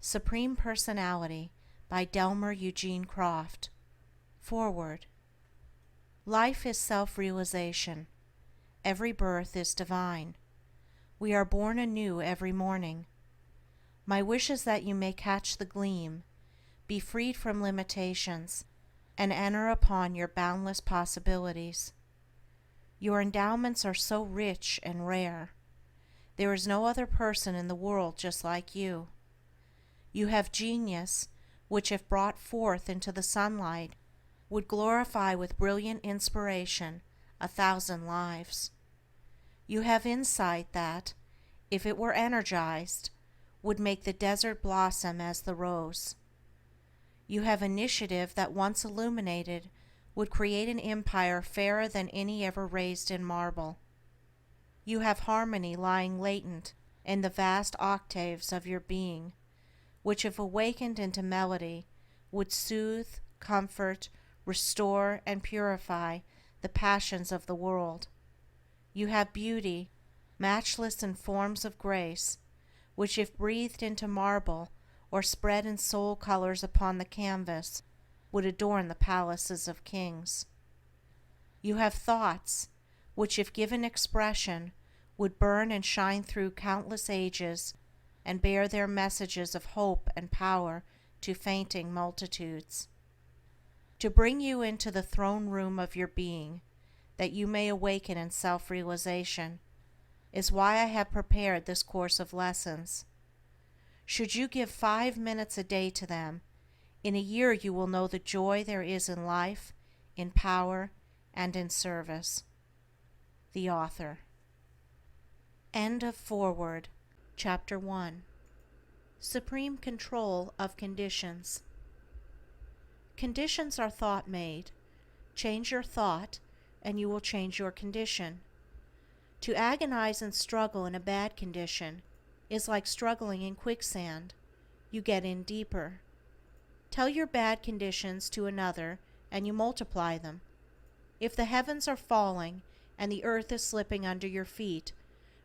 Supreme Personality by Delmer Eugene Croft. Foreword. Life is self-realization. Every birth is divine. We are born anew every morning. My wish is that you may catch the gleam, be freed from limitations, and enter upon your boundless possibilities. Your endowments are so rich and rare. There is no other person in the world just like you. You have genius, which if brought forth into the sunlight, would glorify with brilliant inspiration 1,000 lives. You have insight that, if it were energized, would make the desert blossom as the rose. You have initiative that once illuminated would create an empire fairer than any ever raised in marble. You have harmony lying latent in the vast octaves of your being, which if awakened into melody would soothe, comfort, restore, and purify the passions of the world. You have beauty, matchless in forms of grace, which if breathed into marble or spread in soul colors upon the canvas, would adorn the palaces of kings. You have thoughts, which if given expression, would burn and shine through countless ages, and bear their messages of hope and power to fainting multitudes. To bring you into the throne room of your being, that you may awaken in self-realization, is why I have prepared this course of lessons. Should you give 5 minutes a day to them, in a year you will know the joy there is in life, in power, and in service. The Author. End of Foreword. Chapter 1. Supreme Control of Conditions. Conditions are thought-made. Change your thought, and you will change your condition. To agonize and struggle in a bad condition is like struggling in quicksand. You get in deeper. Tell your bad conditions to another, and you multiply them. If the heavens are falling and the earth is slipping under your feet,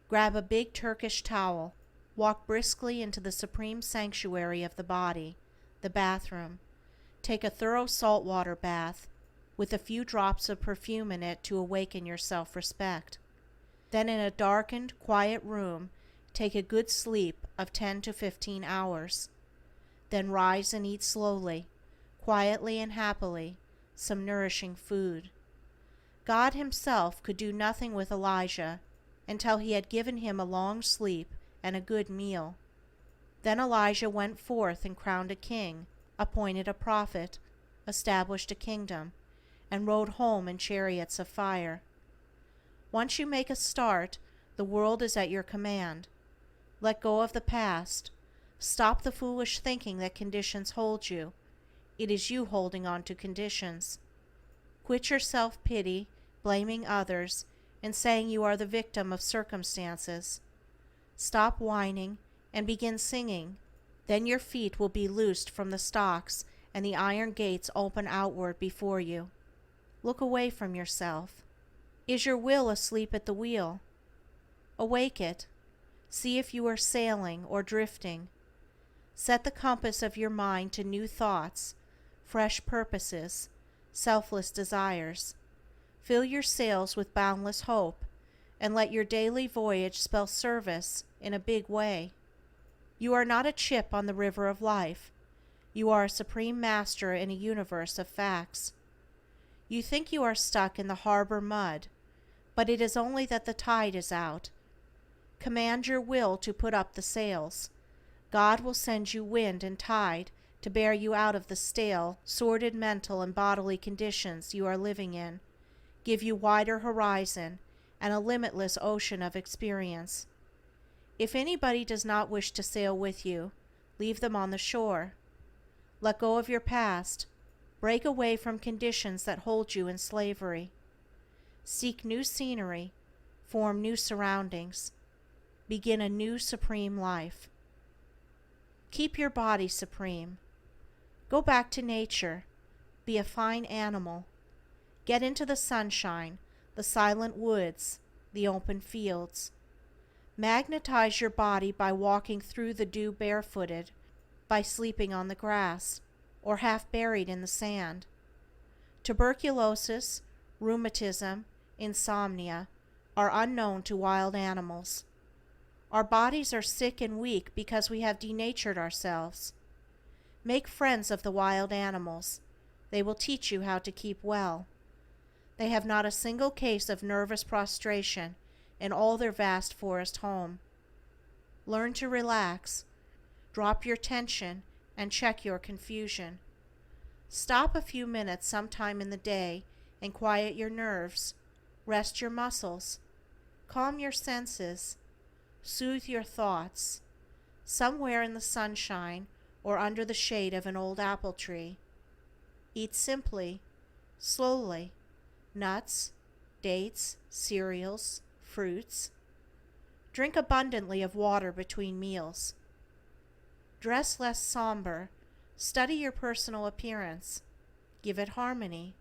grab a big Turkish towel, walk briskly into the supreme sanctuary of the body, the bathroom. Take a thorough saltwater bath, with a few drops of perfume in it to awaken your self-respect. Then in a darkened, quiet room, take a good sleep of 10 to 15 hours. Then rise and eat slowly, quietly and happily, some nourishing food. God himself could do nothing with Elijah until he had given him a long sleep and a good meal. Then Elijah went forth and crowned a king, appointed a prophet, established a kingdom, and rode home in chariots of fire. Once you make a start, the world is at your command. Let go of the past. Stop the foolish thinking that conditions hold you. It is you holding on to conditions. Quit your self-pity, blaming others, and saying you are the victim of circumstances. Stop whining and begin singing. Then your feet will be loosed from the stocks and the iron gates open outward before you. Look away from yourself. Is your will asleep at the wheel? Awake it. See if you are sailing or drifting. Set the compass of your mind to new thoughts, fresh purposes, selfless desires. Fill your sails with boundless hope, and let your daily voyage spell service in a big way. You are not a chip on the river of life. You are a supreme master in a universe of facts. You think you are stuck in the harbor mud, but it is only that the tide is out. Command your will to put up the sails. God will send you wind and tide to bear you out of the stale, sordid mental and bodily conditions you are living in, give you wider horizon and a limitless ocean of experience. If anybody does not wish to sail with you, leave them on the shore. Let go of your past. Break away from conditions that hold you in slavery. Seek new scenery. Form new surroundings. Begin a new supreme life. Keep your body supreme. Go back to nature. Be a fine animal. Get into the sunshine, the silent woods, the open fields. Magnetize your body by walking through the dew barefooted. by sleeping on the grass or half buried in the sand. Tuberculosis, rheumatism, insomnia are unknown to wild animals. Our bodies are sick and weak because we have denatured ourselves. Make friends of the wild animals. They will teach you how to keep well. They have not a single case of nervous prostration in all their vast forest home. Learn to relax. Drop your tension and check your confusion. Stop a few minutes sometime in the day and quiet your nerves. Rest your muscles. Calm your senses. Soothe your thoughts. Somewhere in the sunshine or under the shade of an old apple tree. Eat simply, slowly. Nuts, dates, cereals, fruits. Drink abundantly of water between meals. Dress less somber. Study your personal appearance. Give it harmony.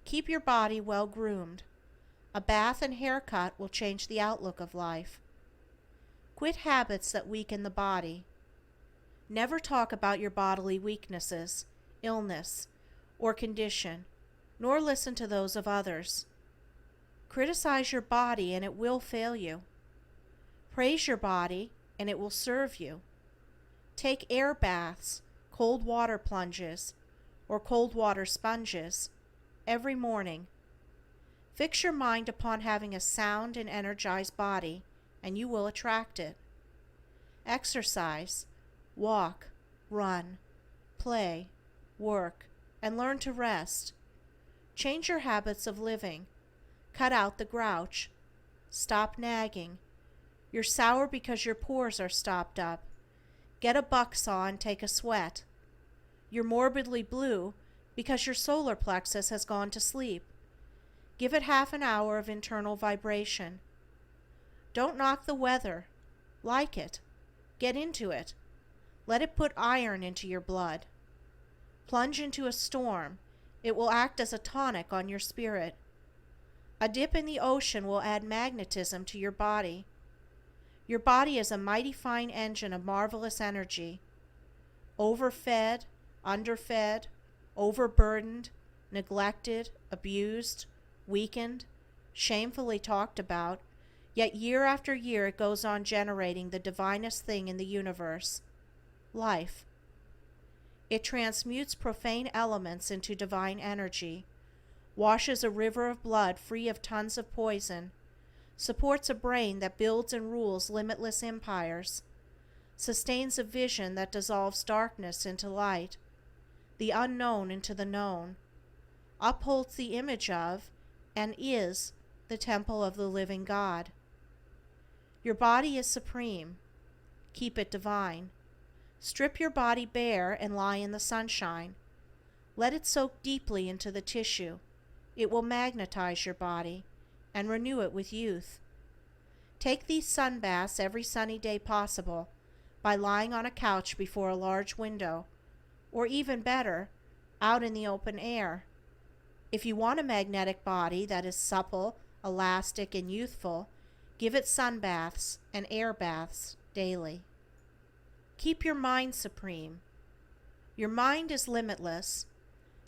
Keep your body well groomed. A bath and haircut will change the outlook of life. Quit habits that weaken the body. Never talk about your bodily weaknesses, illness, or condition, nor listen to those of others. Criticize your body and it will fail you. Praise your body and it will serve you. Take air baths, cold water plunges, or cold water sponges every morning. Fix your mind upon having a sound and energized body, and you will attract it. Exercise, walk, run, play, work, and learn to rest. Change your habits of living. Cut out the grouch. Stop nagging. You're sour because your pores are stopped up. Get a buck saw and take a sweat. You're morbidly blue because your solar plexus has gone to sleep. Give it half an hour of internal vibration. Don't knock the weather. Like it. Get into it. Let it put iron into your blood. Plunge into a storm. It will act as a tonic on your spirit. A dip in the ocean will add magnetism to your body. Your body is a mighty fine engine of marvelous energy. Overfed, underfed, overburdened, neglected, abused, weakened, shamefully talked about, yet year after year it goes on generating the divinest thing in the universe, life. It transmutes profane elements into divine energy, washes a river of blood free of tons of poison, supports a brain that builds and rules limitless empires, sustains a vision that dissolves darkness into light, the unknown into the known, upholds the image of, and is, the temple of the living God. Your body is supreme. Keep it divine. Strip your body bare and lie in the sunshine. Let it soak deeply into the tissue. It will magnetize your body and renew it with youth. Take these sun baths every sunny day possible by lying on a couch before a large window, or even better, out in the open air. If you want a magnetic body that is supple, elastic, and youthful, give it sun baths and air baths daily. Keep your mind supreme. Your mind is limitless.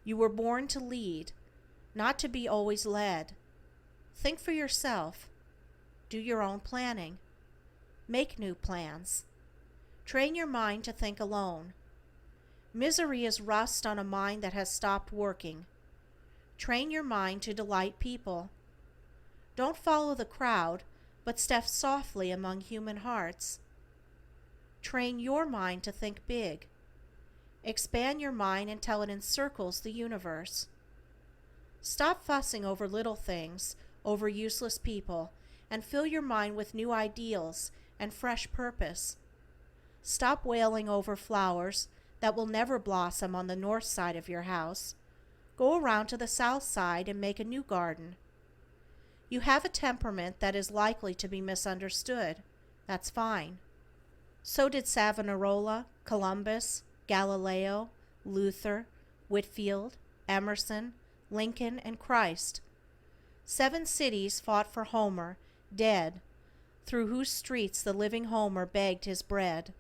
You were born to lead, not to be always led. Think for yourself. Do your own planning. Make new plans. Train your mind to think alone. Misery is rust on a mind that has stopped working. Train your mind to delight people. Don't follow the crowd, but step softly among human hearts. Train your mind to think big. Expand your mind until it encircles the universe. Stop fussing over little things, over useless people, and fill your mind with new ideals and fresh purpose. Stop wailing over flowers that will never blossom on the north side of your house. Go around to the south side and make a new garden. You have a temperament that is likely to be misunderstood. That's fine. So did Savonarola, Columbus, Galileo, Luther, Whitfield, Emerson, Lincoln, and Christ. 7 cities fought for Homer, dead, through whose streets the living Homer begged his bread.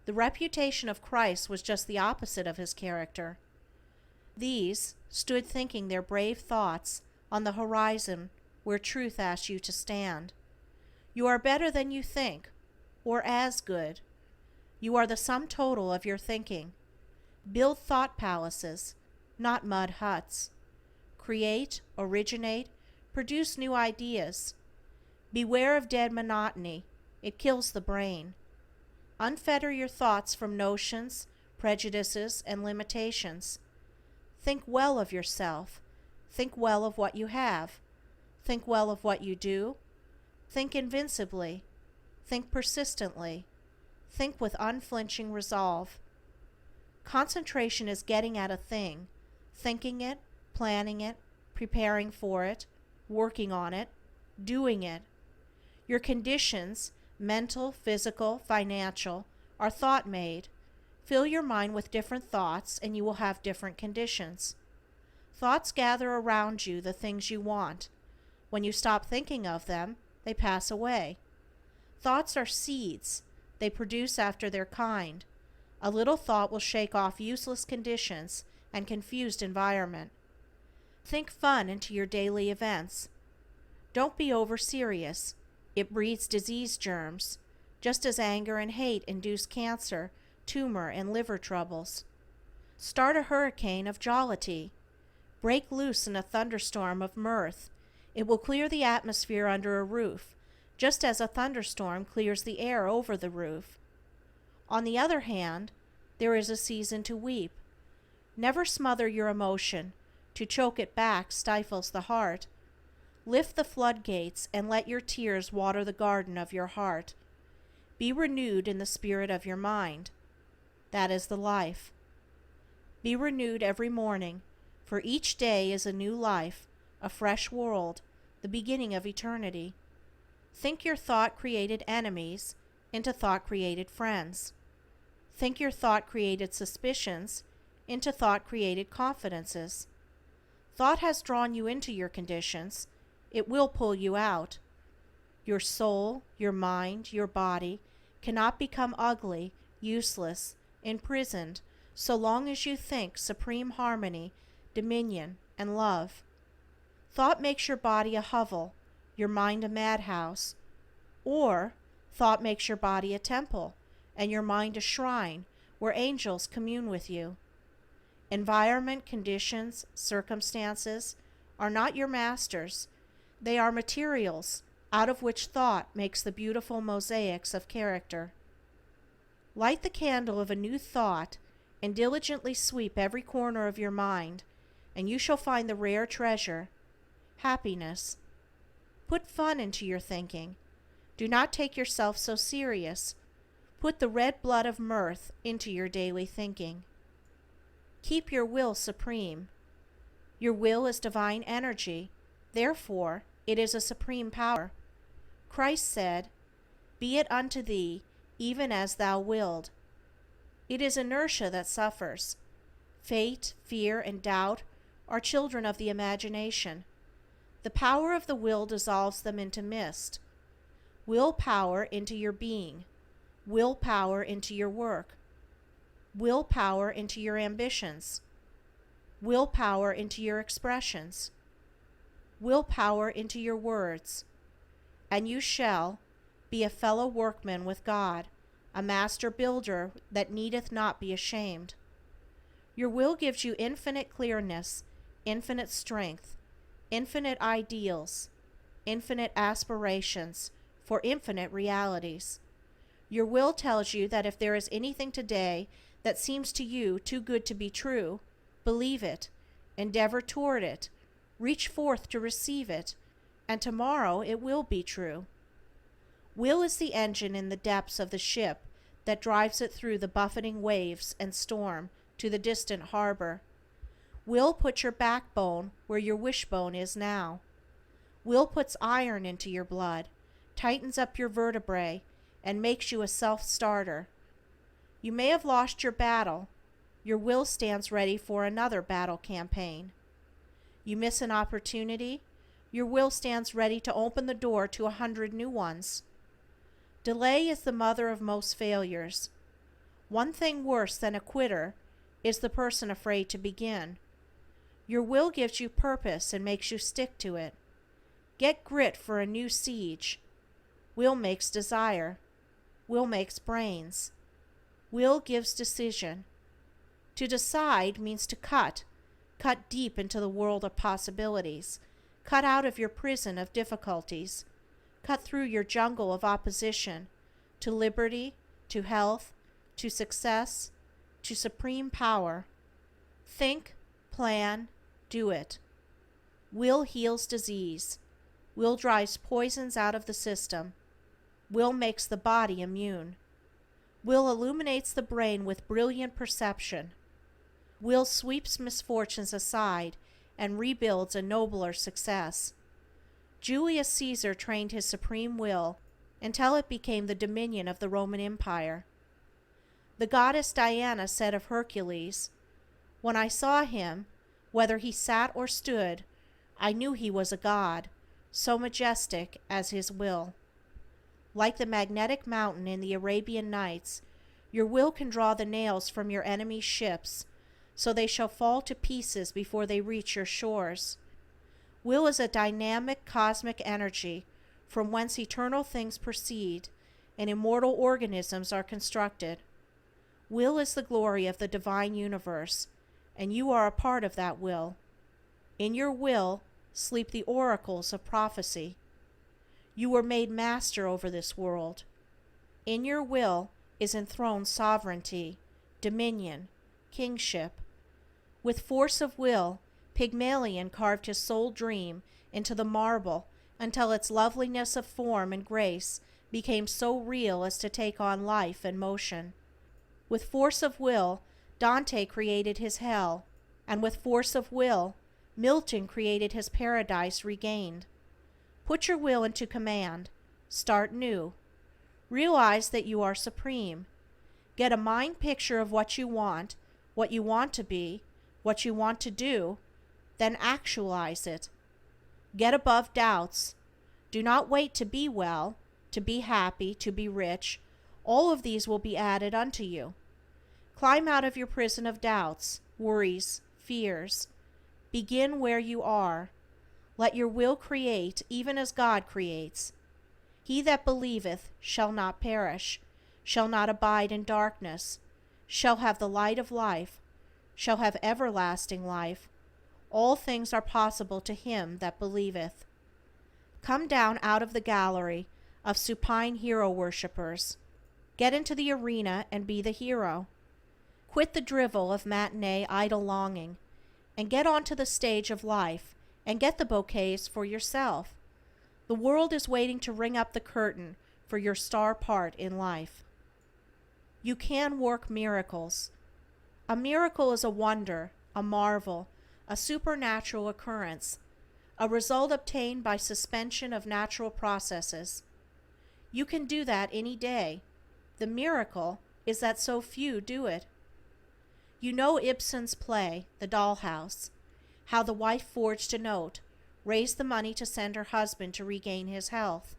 The reputation of Christ was just the opposite of his character. These stood thinking their brave thoughts on the horizon where truth asks you to stand. You are better than you think, or as good. You are the sum total of your thinking. Build thought palaces, not mud huts. Create, originate, produce new ideas. Beware of dead monotony, it kills the brain. Unfetter your thoughts from notions, prejudices, and limitations. Think well of yourself. Think well of what you have. Think well of what you do. Think invincibly. Think persistently. Think with unflinching resolve. Concentration is getting at a thing, thinking it, planning it, preparing for it, working on it, doing it. Your conditions, mental, physical, financial, are thought-made. Fill your mind with different thoughts and you will have different conditions. Thoughts gather around you the things you want. When you stop thinking of them, they pass away. Thoughts are seeds. They produce after their kind. A little thought will shake off useless conditions and confused environment. Think fun into your daily events. Don't be over-serious. It breeds disease germs, just as anger and hate induce cancer, tumor, and liver troubles. Start a hurricane of jollity. Break loose in a thunderstorm of mirth. It will clear the atmosphere under a roof, just as a thunderstorm clears the air over the roof. On the other hand, there is a season to weep. Never smother your emotion. To choke it back stifles the heart. Lift the floodgates and let your tears water the garden of your heart. Be renewed in the spirit of your mind. That is the life. Be renewed every morning, for each day is a new life, a fresh world, the beginning of eternity. Think your thought-created enemies into thought-created friends. Think your thought-created suspicions into thought-created confidences. Thought has drawn you into your conditions. It will pull you out. Your soul, your mind, your body cannot become ugly, useless, imprisoned, so long as you think supreme harmony, dominion, and love. Thought makes your body a hovel, your mind a madhouse, or thought makes your body a temple, and your mind a shrine where angels commune with you. Environment, conditions, circumstances are not your masters. They are materials out of which thought makes the beautiful mosaics of character. Light the candle of a new thought and diligently sweep every corner of your mind, and you shall find the rare treasure, happiness. Put fun into your thinking. Do not take yourself so serious. Put the red blood of mirth into your daily thinking. Keep your will supreme. Your will is divine energy. Therefore, it is a supreme power. Christ said, "Be it unto thee, even as thou wilt." It is inertia that suffers. Fate, fear, and doubt are children of the imagination. The power of the will dissolves them into mist. Will power into your being. Will power into your work. Will power into your ambitions. Will power into your expressions. Will power into your words. And you shall be a fellow workman with God, a master builder that needeth not be ashamed. Your will gives you infinite clearness, infinite strength, infinite ideals, infinite aspirations for infinite realities. Your will tells you that if there is anything today that seems to you too good to be true, believe it, endeavor toward it, reach forth to receive it, and tomorrow it will be true. Will is the engine in the depths of the ship that drives it through the buffeting waves and storm to the distant harbor. Will puts your backbone where your wishbone is now. Will puts iron into your blood, tightens up your vertebrae, and makes you a self-starter. You may have lost your battle. Your will stands ready for another battle campaign. You miss an opportunity. Your will stands ready to open the door to 100 new ones. Delay is the mother of most failures. One thing worse than a quitter is the person afraid to begin. Your will gives you purpose and makes you stick to it. Get grit for a new siege. Will makes desire. Will makes brains. Will gives decision. To decide means to cut deep into the world of possibilities, cut out of your prison of difficulties, cut through your jungle of opposition, to liberty, to health, to success, to supreme power. Think, plan, do it. Will heals disease. Will drives poisons out of the system. Will makes the body immune. Will illuminates the brain with brilliant perception. Will sweeps misfortunes aside and rebuilds a nobler success. Julius Caesar trained his supreme will until it became the dominion of the Roman Empire. The goddess Diana said of Hercules, "When I saw him, whether he sat or stood, I knew he was a god, so majestic as his will." Like the magnetic mountain in the Arabian Nights, your will can draw the nails from your enemy's ships, so they shall fall to pieces before they reach your shores. Will is a dynamic cosmic energy from whence eternal things proceed and immortal organisms are constructed. Will is the glory of the divine universe, and you are a part of that will. In your will sleep the oracles of prophecy. You were made master over this world. In your will is enthroned sovereignty, dominion, kingship. With force of will, Pygmalion carved his soul dream into the marble until its loveliness of form and grace became so real as to take on life and motion. With force of will, Dante created his hell, and with force of will, Milton created his paradise regained. Put your will into command. Start new. Realize that you are supreme. Get a mind picture of what you want to be, what you want to do, then actualize it. Get above doubts. Do not wait to be well, to be happy, to be rich. All of these will be added unto you. Climb out of your prison of doubts, worries, fears. Begin where you are. Let your will create even as God creates. He that believeth shall not perish, shall not abide in darkness, shall have the light of life, shall have everlasting life. All things are possible to him that believeth. Come down out of the gallery of supine hero worshippers. Get into the arena and be the hero. Quit the drivel of matinee idle longing, and get onto the stage of life and get the bouquets for yourself. The world is waiting to ring up the curtain for your star part in life. You can work miracles. A miracle is a wonder, a marvel, a supernatural occurrence, a result obtained by suspension of natural processes. You can do that any day. The miracle is that so few do it. You know Ibsen's play, The Dollhouse, how the wife forged a note, raised the money to send her husband to regain his health.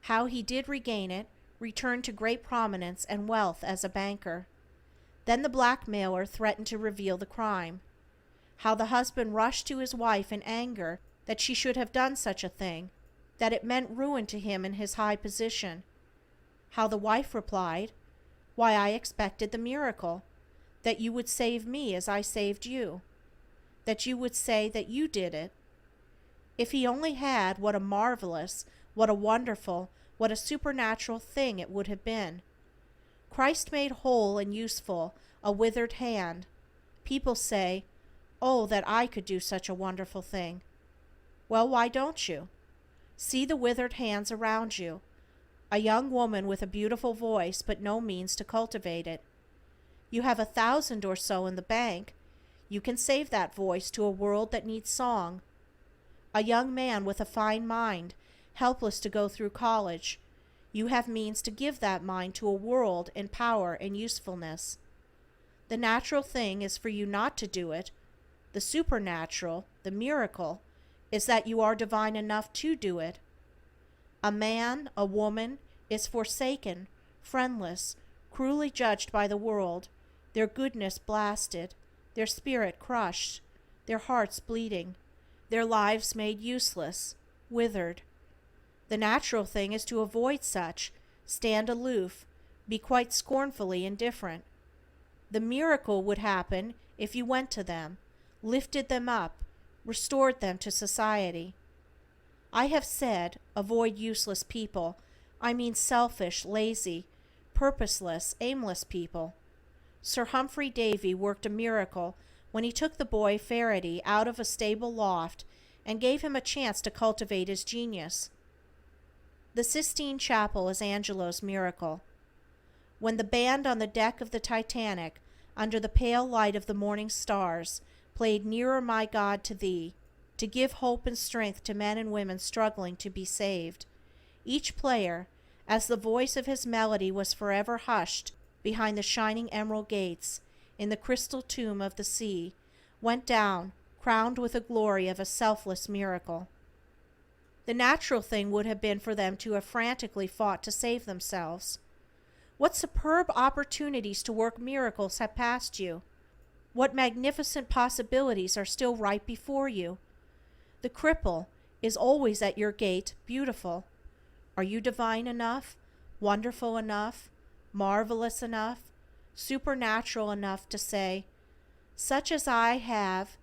How he did regain it, returned to great prominence and wealth as a banker. Then the blackmailer threatened to reveal the crime. How the husband rushed to his wife in anger that she should have done such a thing, that it meant ruin to him in his high position. How the wife replied, "Why, I expected the miracle, that you would save me as I saved you, that you would say that you did it." If he only had, what a marvelous, what a wonderful, what a supernatural thing it would have been. Christ made whole and useful a withered hand. People say, "Oh, that I could do such a wonderful thing." Well, why don't you? See the withered hands around you. A young woman with a beautiful voice but no means to cultivate it. You have 1,000 or so in the bank. You can save that voice to a world that needs song. A young man with a fine mind, helpless to go through college. You have means to give that mind to a world in power and usefulness. The natural thing is for you not to do it. The supernatural, the miracle, is that you are divine enough to do it. A man, a woman, is forsaken, friendless, cruelly judged by the world, their goodness blasted, their spirit crushed, their hearts bleeding, their lives made useless, withered. The natural thing is to avoid such, stand aloof, be quite scornfully indifferent. The miracle would happen if you went to them, lifted them up, restored them to society. I have said, avoid useless people. I mean selfish, lazy, purposeless, aimless people. Sir Humphrey Davy worked a miracle when he took the boy Faraday out of a stable loft and gave him a chance to cultivate his genius. The Sistine Chapel is Angelo's miracle. When the band on the deck of the Titanic, under the pale light of the morning stars, played Nearer, My God, to Thee, to give hope and strength to men and women struggling to be saved, each player, as the voice of his melody was forever hushed behind the shining emerald gates, in the crystal tomb of the sea, went down, crowned with the glory of a selfless miracle. The natural thing would have been for them to have frantically fought to save themselves. What superb opportunities to work miracles have passed you! What magnificent possibilities are still right before you! The cripple is always at your gate, beautiful. Are you divine enough, wonderful enough, marvelous enough, supernatural enough to say, "Such as I have,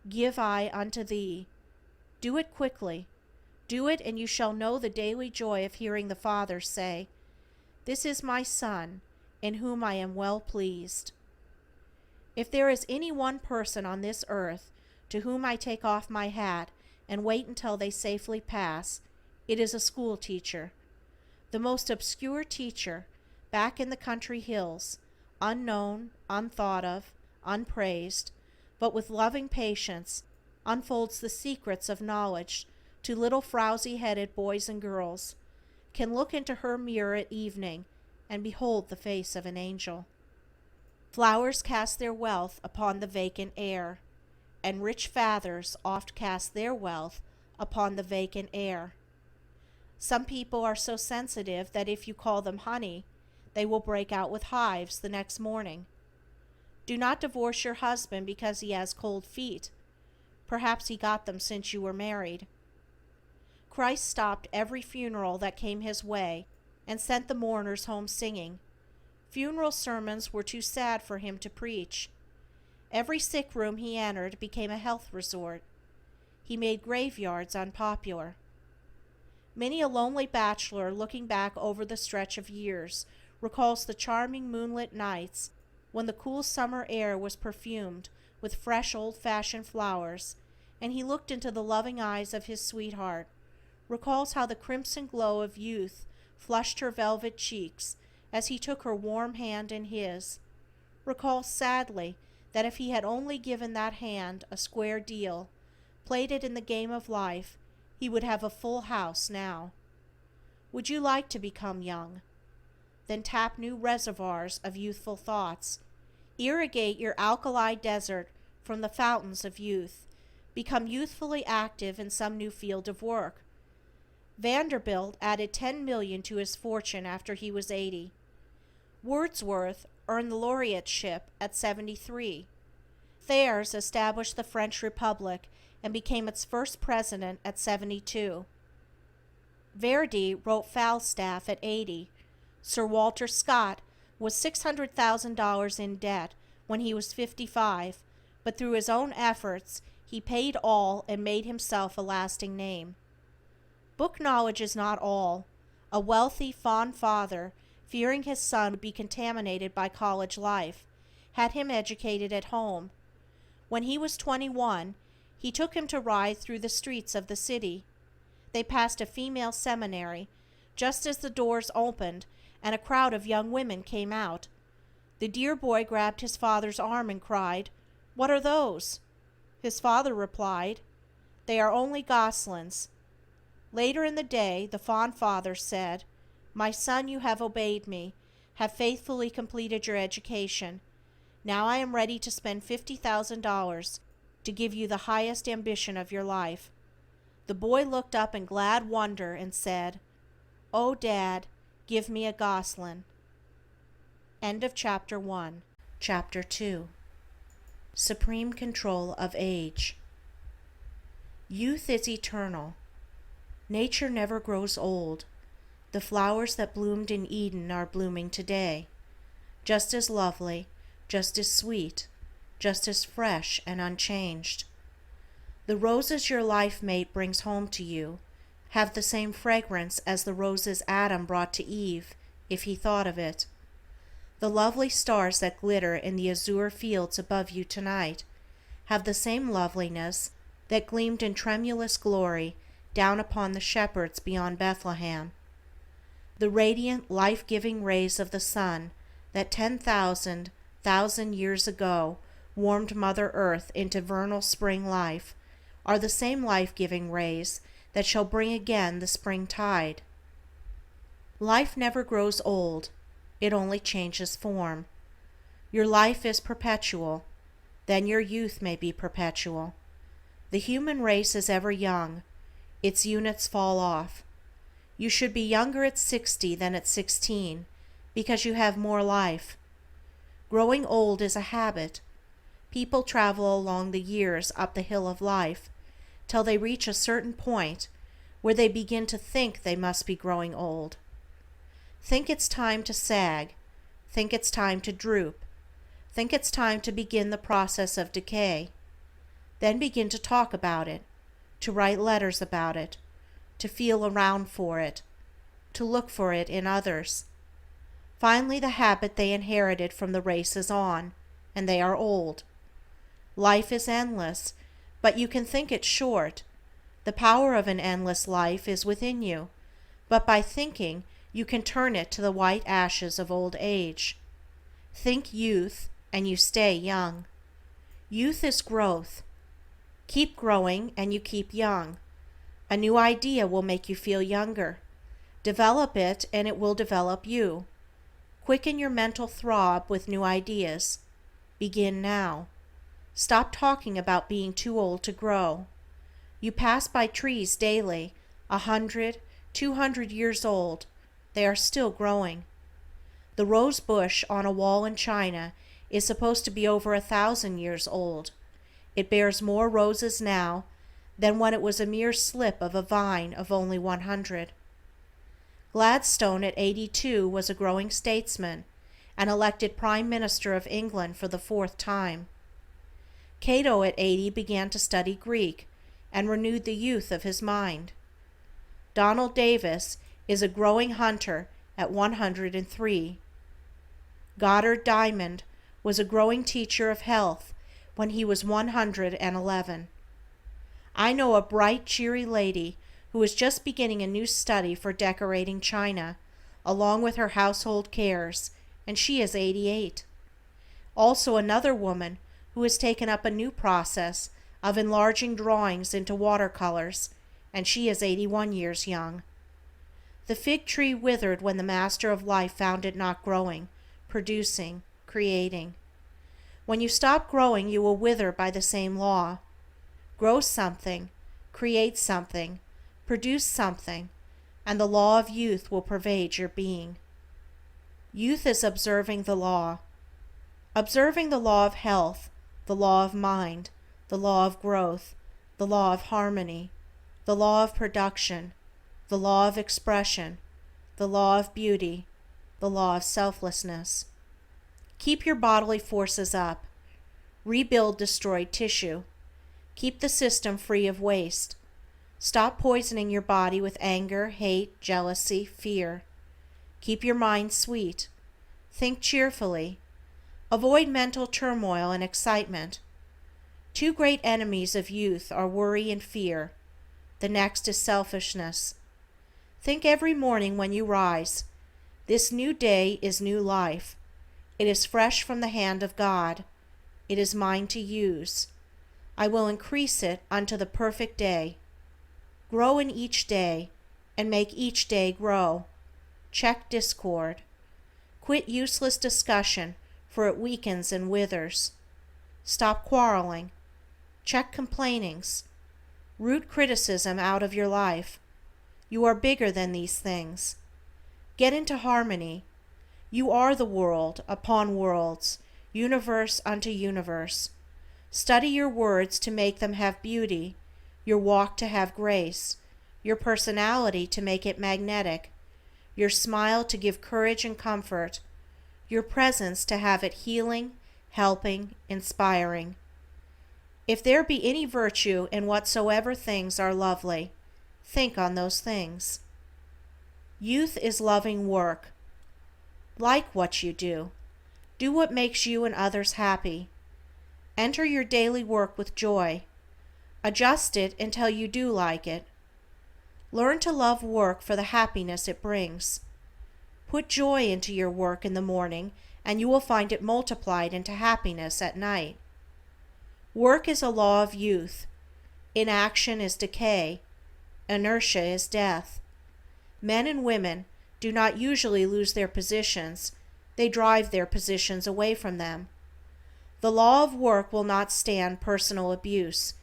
give I unto thee"? Do it quickly. Do it, and you shall know the daily joy of hearing the Father say, "This is my Son, in whom I am well pleased." If there is any one person on this earth to whom I take off my hat and wait until they safely pass, it is a school teacher. The most obscure teacher, back in the country hills, unknown, unthought of, unpraised, but with loving patience unfolds the secrets of knowledge to little frowsy-headed boys and girls, can look into her mirror at evening and behold the face of an angel. Flowers cast their wealth upon the vacant air, and rich fathers oft cast their wealth upon the vacant air. Some people are so sensitive that if you call them honey, they will break out with hives the next morning. Do not divorce your husband because he has cold feet. Perhaps he got them since you were married. Christ stopped every funeral that came his way and sent the mourners home singing. Funeral sermons were too sad for him to preach. Every sick room he entered became a health resort. He made graveyards unpopular. Many a lonely bachelor looking back over the stretch of years recalls the charming moonlit nights when the cool summer air was perfumed with fresh old-fashioned flowers, and he looked into the loving eyes of his sweetheart, recalls how the crimson glow of youth flushed her velvet cheeks as he took her warm hand in his, recalls sadly that if he had only given that hand a square deal, played it in the game of life, he would have a full house now. Would you like to become young? Then tap new reservoirs of youthful thoughts. Irrigate your alkali desert from the fountains of youth. Become youthfully active in some new field of work. Vanderbilt added 10 million to his fortune after he was 80. Wordsworth earned the laureateship at 73. Thiers established the French Republic and became its first president at 72. Verdi wrote Falstaff at 80. Sir Walter Scott was $600,000 in debt when he was 55, but through his own efforts he paid all and made himself a lasting name. Book knowledge is not all. A wealthy, fond father, fearing his son would be contaminated by college life, had him educated at home. When he was 21, he took him to ride through the streets of the city. They passed a female seminary, just as the doors opened and a crowd of young women came out. The dear boy grabbed his father's arm and cried, "What are those?" His father replied, "They are only goslings." Later in the day, the fond father said, "My son, you have obeyed me, have faithfully completed your education. Now I am ready to spend $50,000 to give you the highest ambition of your life." The boy looked up in glad wonder and said, "Oh, Dad, give me a gosling." End of Chapter 1. Chapter 2. Supreme Control of Age. Youth is eternal. Nature never grows old. The flowers that bloomed in Eden are blooming today, just as lovely, just as sweet, just as fresh and unchanged. The roses your life mate brings home to you have the same fragrance as the roses Adam brought to Eve, if he thought of it. The lovely stars that glitter in the azure fields above you tonight have the same loveliness that gleamed in tremulous glory down upon the shepherds beyond Bethlehem. The radiant, life-giving rays of the sun that 10,000 years ago warmed Mother Earth into vernal spring life are the same life-giving rays that shall bring again the spring tide. Life never grows old, it only changes form. Your life is perpetual, then your youth may be perpetual. The human race is ever young, its units fall off. You should be younger at 60 than at 16, because you have more life. Growing old is a habit. People travel along the years up the hill of life till they reach a certain point where they begin to think they must be growing old. Think it's time to sag. Think it's time to droop. Think it's time to begin the process of decay. Then begin to talk about it, to write letters about it, to feel around for it, to look for it in others. Finally, the habit they inherited from the race is on, and they are old. Life is endless, but you can think it short. The power of an endless life is within you, but by thinking, you can turn it to the white ashes of old age. Think youth, and you stay young. Youth is growth. Keep growing, and you keep young. A new idea will make you feel younger. Develop it, and it will develop you. Quicken your mental throb with new ideas. Begin now. Stop talking about being too old to grow. You pass by trees daily, 100, 200 years old. They are still growing. The rose bush on a wall in China is supposed to be over 1,000 years old. It bears more roses now than when it was a mere slip of a vine of only 100. Gladstone at 82 was a growing statesman and elected Prime Minister of England for the 4th time. Cato at 80 began to study Greek and renewed the youth of his mind. Donald Davis is a growing hunter at 103. Goddard Diamond was a growing teacher of health when he was 111. I know a bright, cheery lady who is just beginning a new study for decorating china, along with her household cares, and she is 88. Also another woman who has taken up a new process of enlarging drawings into watercolors, and she is 81 years young. The fig tree withered when the Master of Life found it not growing, producing, creating. When you stop growing, you will wither by the same law. Grow something, create something, produce something, and the law of youth will pervade your being. Youth is observing the law. Observing the law of health, the law of mind, the law of growth, the law of harmony, the law of production, the law of expression, the law of beauty, the law of selflessness. Keep your bodily forces up. Rebuild destroyed tissue. Keep the system free of waste. Stop poisoning your body with anger, hate, jealousy, fear. Keep your mind sweet. Think cheerfully. Avoid mental turmoil and excitement. Two great enemies of youth are worry and fear. The next is selfishness. Think every morning when you rise, this new day is new life. It is fresh from the hand of God. It is mine to use. I will increase it unto the perfect day. Grow in each day, and make each day grow. Check discord. Quit useless discussion, for it weakens and withers. Stop quarreling. Check complainings. Root criticism out of your life. You are bigger than these things. Get into harmony. You are the world upon worlds, universe unto universe. Study your words to make them have beauty, your walk to have grace, your personality to make it magnetic, your smile to give courage and comfort, your presence to have it healing, helping, inspiring. If there be any virtue in whatsoever things are lovely, think on those things. Youth is loving work. Like what you do. Do what makes you and others happy. Enter your daily work with joy. Adjust it until you do like it. Learn to love work for the happiness it brings. Put joy into your work in the morning, and you will find it multiplied into happiness at night. Work is a law of youth. Inaction is decay. Inertia is death. Men and women do not usually lose their positions, they drive their positions away from them. The law of work will not stand personal abuse,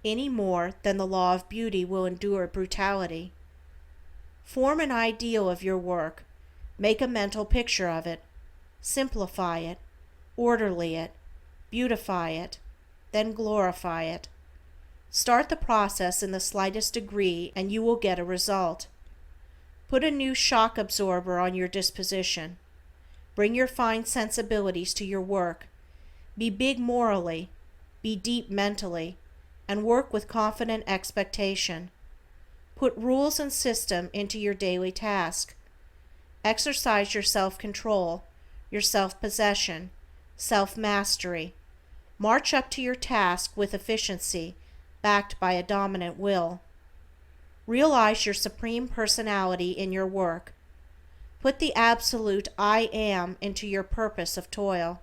any more than the law of beauty will endure brutality. Form an ideal of your work, make a mental picture of it, simplify it, orderly it, beautify it, then glorify it. Start the process in the slightest degree and you will get a result. Put a new shock absorber on your disposition. Bring your fine sensibilities to your work. Be big morally, be deep mentally, and work with confident expectation. Put rules and system into your daily task. Exercise your self-control, your self-possession, self-mastery. March up to your task with efficiency, backed by a dominant will. Realize your supreme personality in your work. Put the absolute I am into your purpose of toil.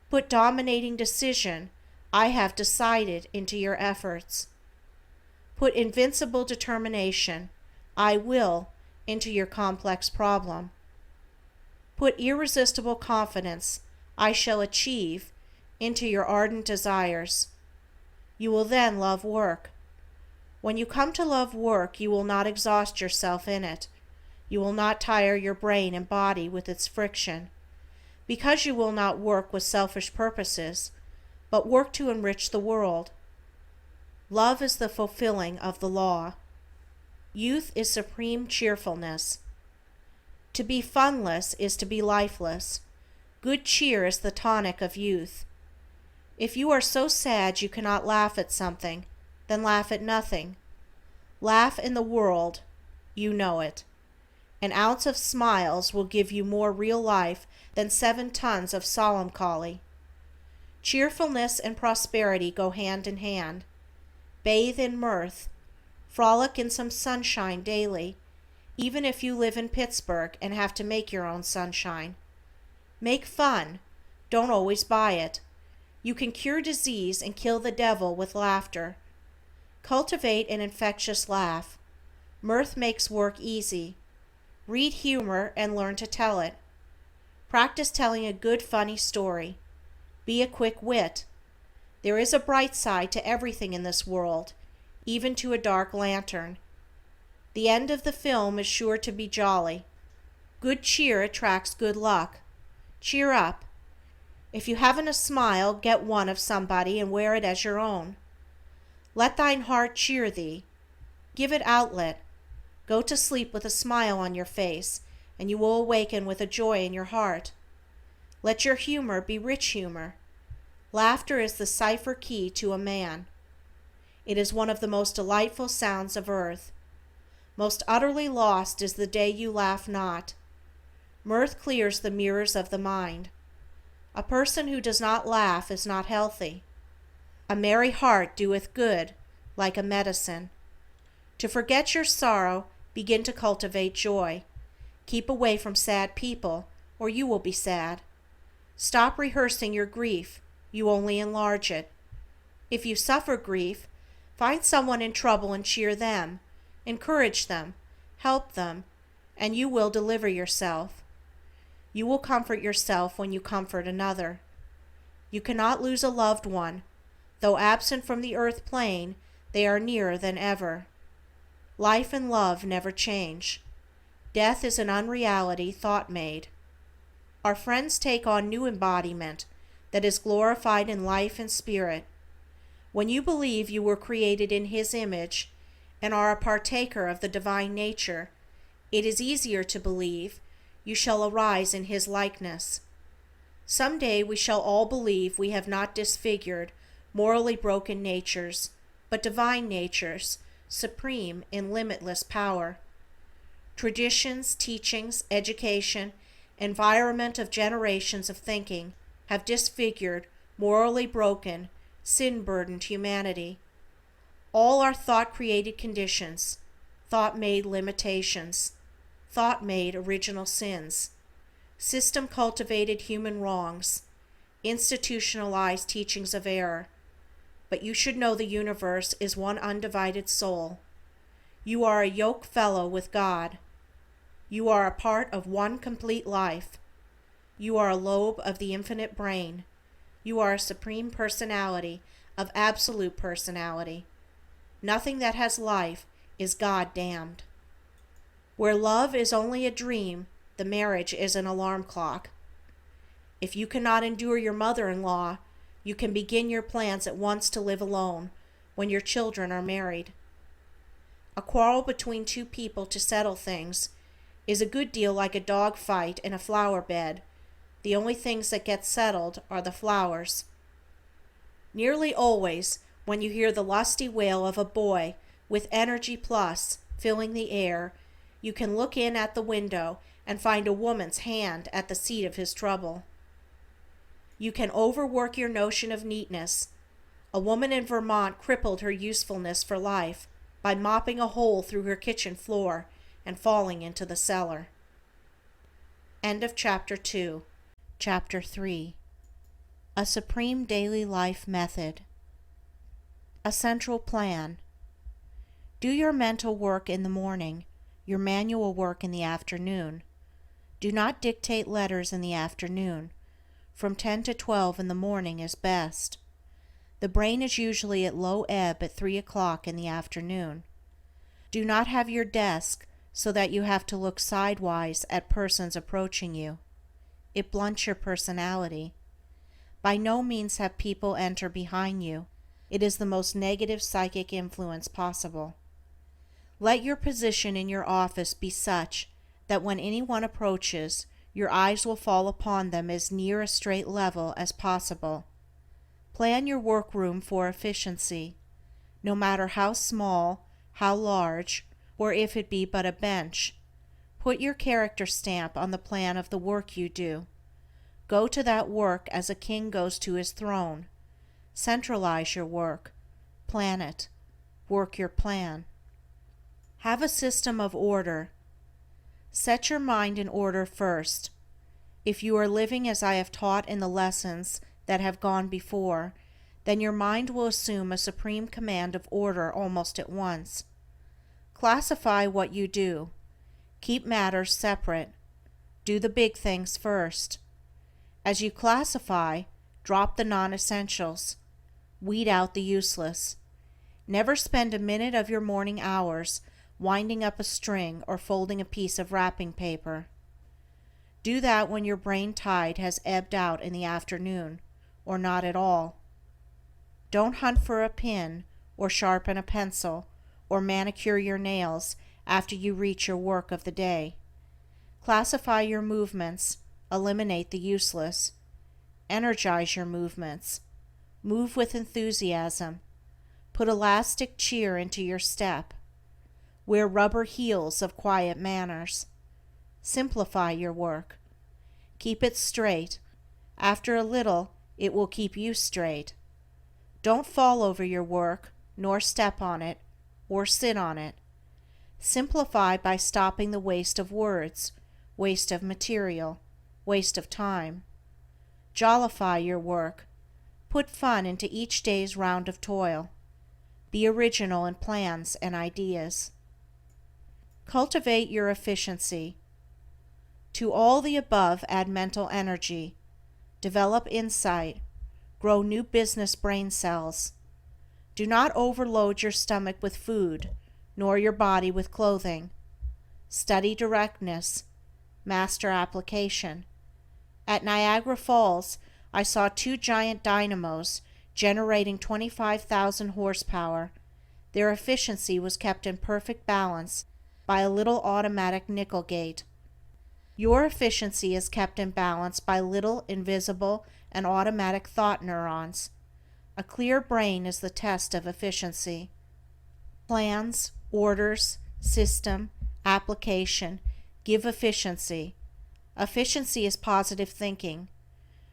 Put dominating decision, I have decided, into your efforts. Put invincible determination, I will, into your complex problem. Put irresistible confidence, I shall achieve, into your ardent desires. You will then love work. When you come to love work, you will not exhaust yourself in it. You will not tire your brain and body with its friction, because you will not work with selfish purposes, but work to enrich the world. Love is the fulfilling of the law. Youth is supreme cheerfulness. To be funless is to be lifeless. Good cheer is the tonic of youth. If you are so sad you cannot laugh at something, then laugh at nothing. Laugh in the world, you know it. An ounce of smiles will give you more real life than 7 tons of solemncholy. Cheerfulness and prosperity go hand in hand. Bathe in mirth. Frolic in some sunshine daily, even if you live in Pittsburgh and have to make your own sunshine. Make fun. Don't always buy it. You can cure disease and kill the devil with laughter. Cultivate an infectious laugh. Mirth makes work easy. Read humor and learn to tell it. Practice telling a good funny story. Be a quick wit. There is a bright side to everything in this world, even to a dark lantern. The end of the film is sure to be jolly. Good cheer attracts good luck. Cheer up. If you haven't a smile, get one of somebody and wear it as your own. Let thine heart cheer thee. Give it outlet. Go to sleep with a smile on your face, and you will awaken with a joy in your heart. Let your humor be rich humor. Laughter is the cipher key to a man. It is one of the most delightful sounds of earth. Most utterly lost is the day you laugh not. Mirth clears the mirrors of the mind. A person who does not laugh is not healthy. A merry heart doeth good, like a medicine. To forget your sorrow, begin to cultivate joy. Keep away from sad people, or you will be sad. Stop rehearsing your grief, you only enlarge it. If you suffer grief, find someone in trouble and cheer them, encourage them, help them, and you will deliver yourself. You will comfort yourself when you comfort another. You cannot lose a loved one. Though absent from the earth plane, they are nearer than ever. Life and love never change. Death is an unreality thought made. Our friends take on new embodiment that is glorified in life and spirit. When you believe you were created in His image and are a partaker of the divine nature, it is easier to believe you shall arise in His likeness. Some day we shall all believe we have not disfigured, morally broken natures, but divine natures, supreme in limitless power. Traditions, teachings, education, environment of generations of thinking have disfigured, morally broken, sin-burdened humanity. All are thought-created conditions, thought-made limitations, thought-made original sins, system-cultivated human wrongs, institutionalized teachings of error. But you should know the universe is one undivided soul. You are a yoke fellow with God. You are a part of one complete life. You are a lobe of the infinite brain. You are a supreme personality of absolute personality. Nothing that has life is God-damned. Where love is only a dream, the marriage is an alarm clock. If you cannot endure your mother-in-law, you can begin your plans at once to live alone when your children are married. A quarrel between two people to settle things is a good deal like a dog fight in a flower bed. The only things that get settled are the flowers. Nearly always, when you hear the lusty wail of a boy with energy plus filling the air, you can look in at the window and find a woman's hand at the seat of his trouble. You can overwork your notion of neatness. A woman in Vermont crippled her usefulness for life by mopping a hole through her kitchen floor and falling into the cellar. End of Chapter 2. Chapter 3. A Supreme Daily Life Method. A Central Plan. Do your mental work in the morning, your manual work in the afternoon. Do not dictate letters in the afternoon. From 10 to 12 in the morning is best. The brain is usually at low ebb at 3 o'clock in the afternoon. Do not have your desk so that you have to look sidewise at persons approaching you. It blunts your personality. By no means have people enter behind you. It is the most negative psychic influence possible. Let your position in your office be such that when anyone approaches, your eyes will fall upon them as near a straight level as possible. Plan your workroom for efficiency. No matter how small, how large, or if it be but a bench, put your character stamp on the plan of the work you do. Go to that work as a king goes to his throne. Centralize your work. Plan it. Work your plan. Have a system of order. Set your mind in order first. If you are living as I have taught in the lessons that have gone before, then your mind will assume a supreme command of order almost at once. Classify what you do. Keep matters separate. Do the big things first. As you classify, drop the non-essentials. Weed out the useless. Never spend a minute of your morning hours winding up a string or folding a piece of wrapping paper. Do that when your brain tide has ebbed out in the afternoon, or not at all. Don't hunt for a pin, or sharpen a pencil, or manicure your nails after you reach your work of the day. Classify your movements, eliminate the useless. Energize your movements. Move with enthusiasm. Put elastic cheer into your step. Wear rubber heels of quiet manners. Simplify your work. Keep it straight. After a little, it will keep you straight. Don't fall over your work, nor step on it, or sit on it. Simplify by stopping the waste of words, waste of material, waste of time. Jollify your work. Put fun into each day's round of toil. Be original in plans and ideas. Cultivate your efficiency. To all the above add mental energy. Develop insight. Grow new business brain cells. Do not overload your stomach with food, nor your body with clothing. Study directness. Master application. At Niagara Falls, I saw two giant dynamos generating 25,000 horsepower. Their efficiency was kept in perfect balance by a little automatic nickel gate. Your efficiency is kept in balance by little invisible and automatic thought neurons. A clear brain is the test of efficiency. Plans, orders, system, application give efficiency. Efficiency is positive thinking,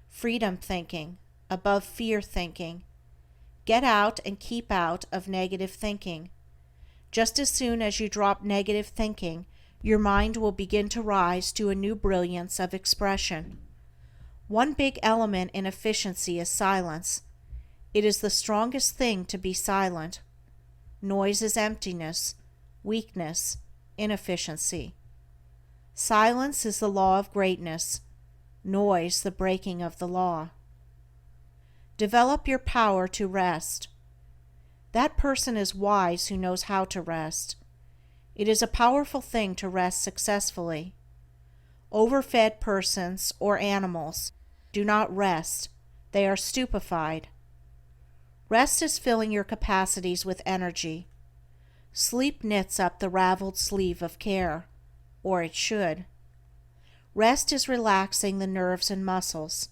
freedom thinking, above fear thinking. Get out and keep out of negative thinking. Just as soon as you drop negative thinking, your mind will begin to rise to a new brilliance of expression. One big element in efficiency is silence. It is the strongest thing to be silent. Noise is emptiness, weakness, inefficiency. Silence is the law of greatness, noise the breaking of the law. Develop your power to rest. That person is wise who knows how to rest. It is a powerful thing to rest successfully. Overfed persons or animals do not rest, they are stupefied. Rest is filling your capacities with energy. Sleep knits up the raveled sleeve of care, or it should. Rest is relaxing the nerves and muscles.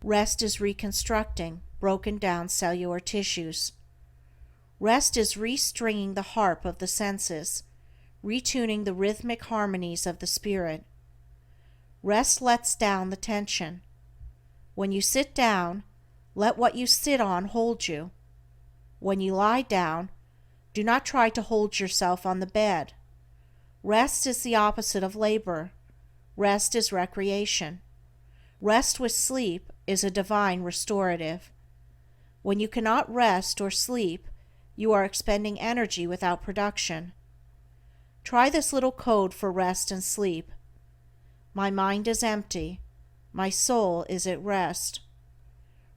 Rest is reconstructing broken down cellular tissues. Rest is restringing the harp of the senses, retuning the rhythmic harmonies of the spirit. Rest lets down the tension. When you sit down, let what you sit on hold you. When you lie down, do not try to hold yourself on the bed. Rest is the opposite of labor. Rest is recreation. Rest with sleep is a divine restorative. When you cannot rest or sleep, you are expending energy without production. Try this little code for rest and sleep. My mind is empty. My soul is at rest.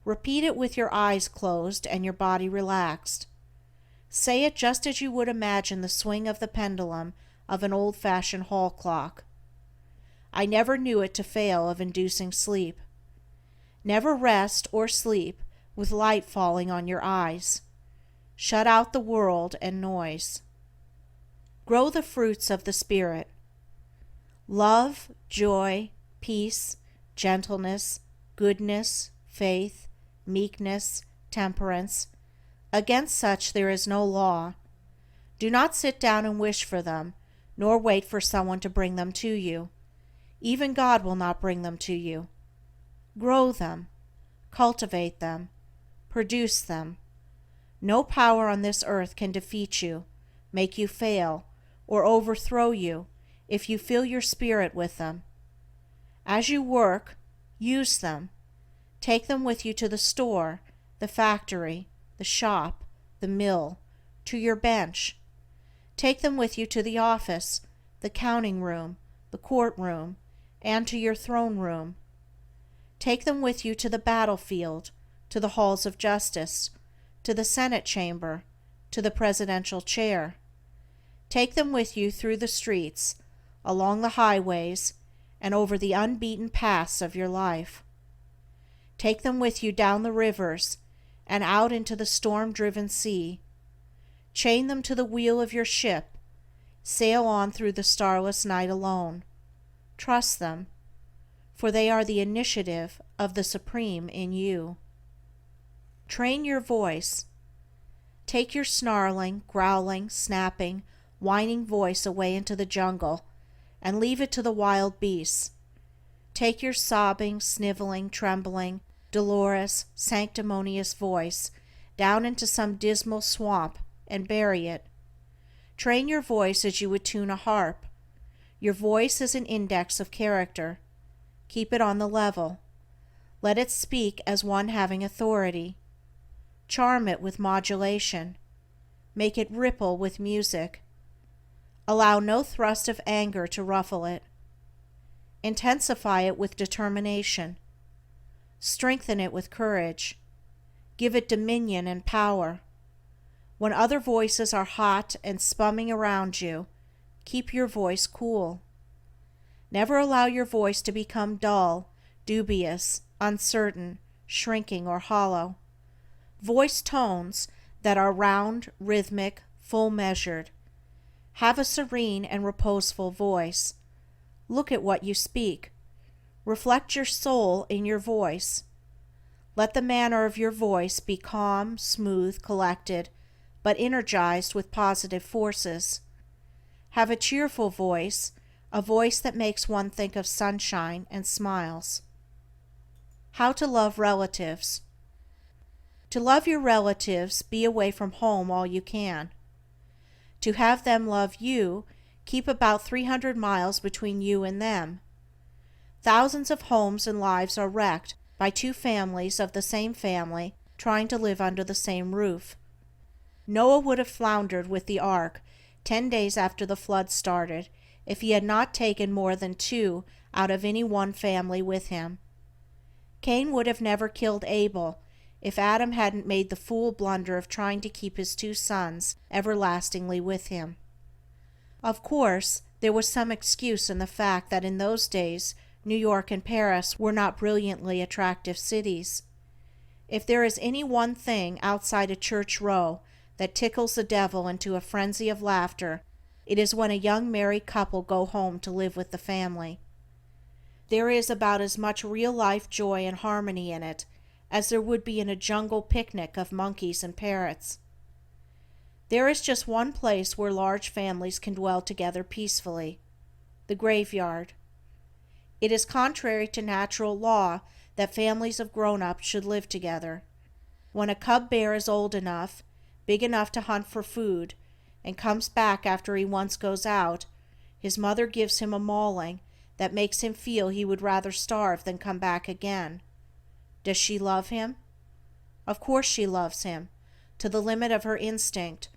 Repeat it with your eyes closed and your body relaxed. Say it just as you would imagine the swing of the pendulum of an old-fashioned hall clock. I never knew it to fail of inducing sleep. Never rest or sleep with light falling on your eyes. Shut out the world and noise. Grow the fruits of the Spirit. Love, joy, peace, gentleness, goodness, faith, meekness, temperance. Against such there is no law. Do not sit down and wish for them, nor wait for someone to bring them to you. Even God will not bring them to you. Grow them, cultivate them, produce them. No power on this earth can defeat you, make you fail, or overthrow you if you fill your spirit with them. As you work, use them. Take them with you to the store, the factory, the shop, the mill, to your bench. Take them with you to the office, the counting room, the courtroom, and to your throne room. Take them with you to the battlefield, to the halls of justice, to the Senate chamber, to the presidential chair. Take them with you through the streets, along the highways, and over the unbeaten paths of your life. Take them with you down the rivers and out into the storm-driven sea. Chain them to the wheel of your ship. Sail on through the starless night alone. Trust them, for they are the initiative of the Supreme in you. Train your voice. Take your snarling, growling, snapping, whining voice away into the jungle and leave it to the wild beasts. Take your sobbing, sniveling, trembling, dolorous, sanctimonious voice down into some dismal swamp and bury it. Train your voice as you would tune a harp. Your voice is an index of character. Keep it on the level. Let it speak as one having authority. Charm it with modulation. Make it ripple with music. Allow no thrust of anger to ruffle it. Intensify it with determination. Strengthen it with courage. Give it dominion and power. When other voices are hot and spumming around you, keep your voice cool. Never allow your voice to become dull, dubious, uncertain, shrinking, or hollow. Voice tones that are round, rhythmic, full measured. Have a serene and reposeful voice. Look at what you speak. Reflect your soul in your voice. Let the manner of your voice be calm, smooth, collected, but energized with positive forces. Have a cheerful voice, a voice that makes one think of sunshine and smiles. How to love relatives. To love your relatives, be away from home all you can. To have them love you, keep about 300 miles between you and them. Thousands of homes and lives are wrecked by two families of the same family trying to live under the same roof. Noah would have floundered with the ark 10 days after the flood started if he had not taken more than 2 out of any one family with him. Cain would have never killed Abel if Adam hadn't made the fool blunder of trying to keep his 2 sons everlastingly with him. Of course, there was some excuse in the fact that in those days New York and Paris were not brilliantly attractive cities. If there is any one thing outside a church row that tickles the devil into a frenzy of laughter, it is when a young married couple go home to live with the family. There is about as much real-life joy and harmony in it as there would be in a jungle picnic of monkeys and parrots. There is just one place where large families can dwell together peacefully: the graveyard. It is contrary to natural law that families of grown-ups should live together. When a cub bear is old enough, big enough to hunt for food, and comes back after he once goes out, his mother gives him a mauling that makes him feel he would rather starve than come back again. Does she love him? Of course she loves him, to the limit of her instinct,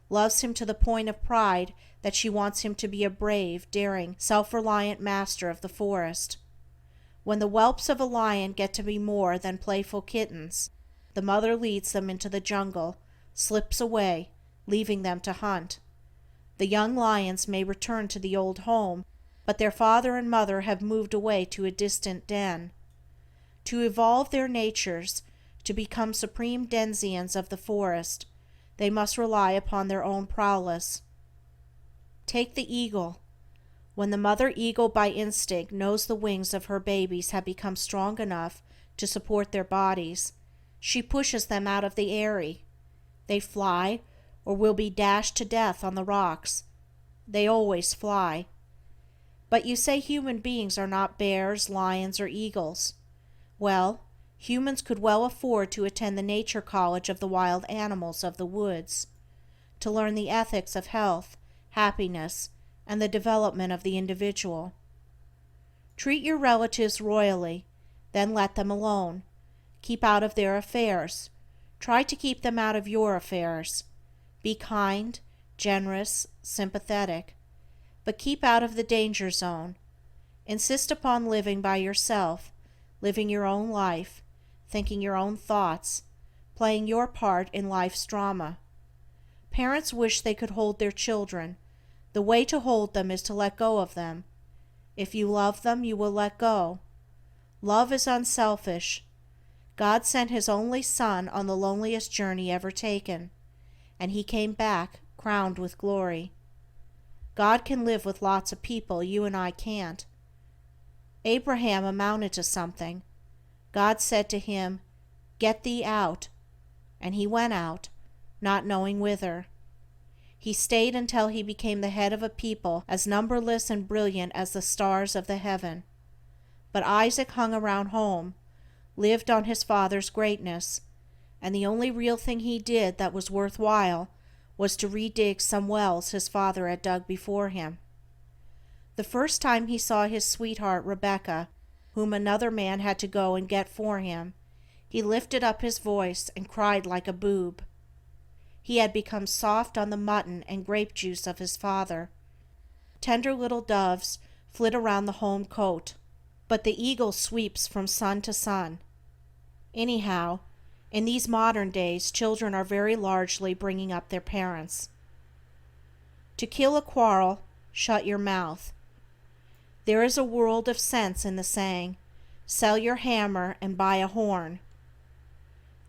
loves him to the point of pride that she wants him to be a brave, daring, self-reliant master of the forest. When the whelps of a lion get to be more than playful kittens, the mother leads them into the jungle, slips away, leaving them to hunt. The young lions may return to the old home, but their father and mother have moved away to a distant den. To evolve their natures, to become supreme denizens of the forest, they must rely upon their own prowess. Take the eagle. When the mother eagle by instinct knows the wings of her babies have become strong enough to support their bodies, she pushes them out of the eyrie. They fly, or will be dashed to death on the rocks. They always fly. But you say human beings are not bears, lions, or eagles. Well, humans could well afford to attend the nature college of the wild animals of the woods, to learn the ethics of health, happiness, and the development of the individual. Treat your relatives royally, then let them alone. Keep out of their affairs. Try to keep them out of your affairs. Be kind, generous, sympathetic, but keep out of the danger zone. Insist upon living by yourself, living your own life, thinking your own thoughts, playing your part in life's drama. Parents wish they could hold their children. The way to hold them is to let go of them. If you love them, you will let go. Love is unselfish. God sent His only Son on the loneliest journey ever taken, and He came back crowned with glory. God can live with lots of people, you and I can't. Abraham amounted to something. God said to him, "Get thee out," and he went out, not knowing whither. He stayed until he became the head of a people as numberless and brilliant as the stars of the heaven. But Isaac hung around home, lived on his father's greatness, and the only real thing he did that was worthwhile was to redig some wells his father had dug before him. The first time he saw his sweetheart Rebecca, whom another man had to go and get for him, he lifted up his voice and cried like a boob. He had become soft on the mutton and grape juice of his father. Tender little doves flit around the home cote, but the eagle sweeps from sun to sun. Anyhow, in these modern days, children are very largely bringing up their parents. To kill a quarrel, shut your mouth. There is a world of sense in the saying, Sell your hammer and buy a horn.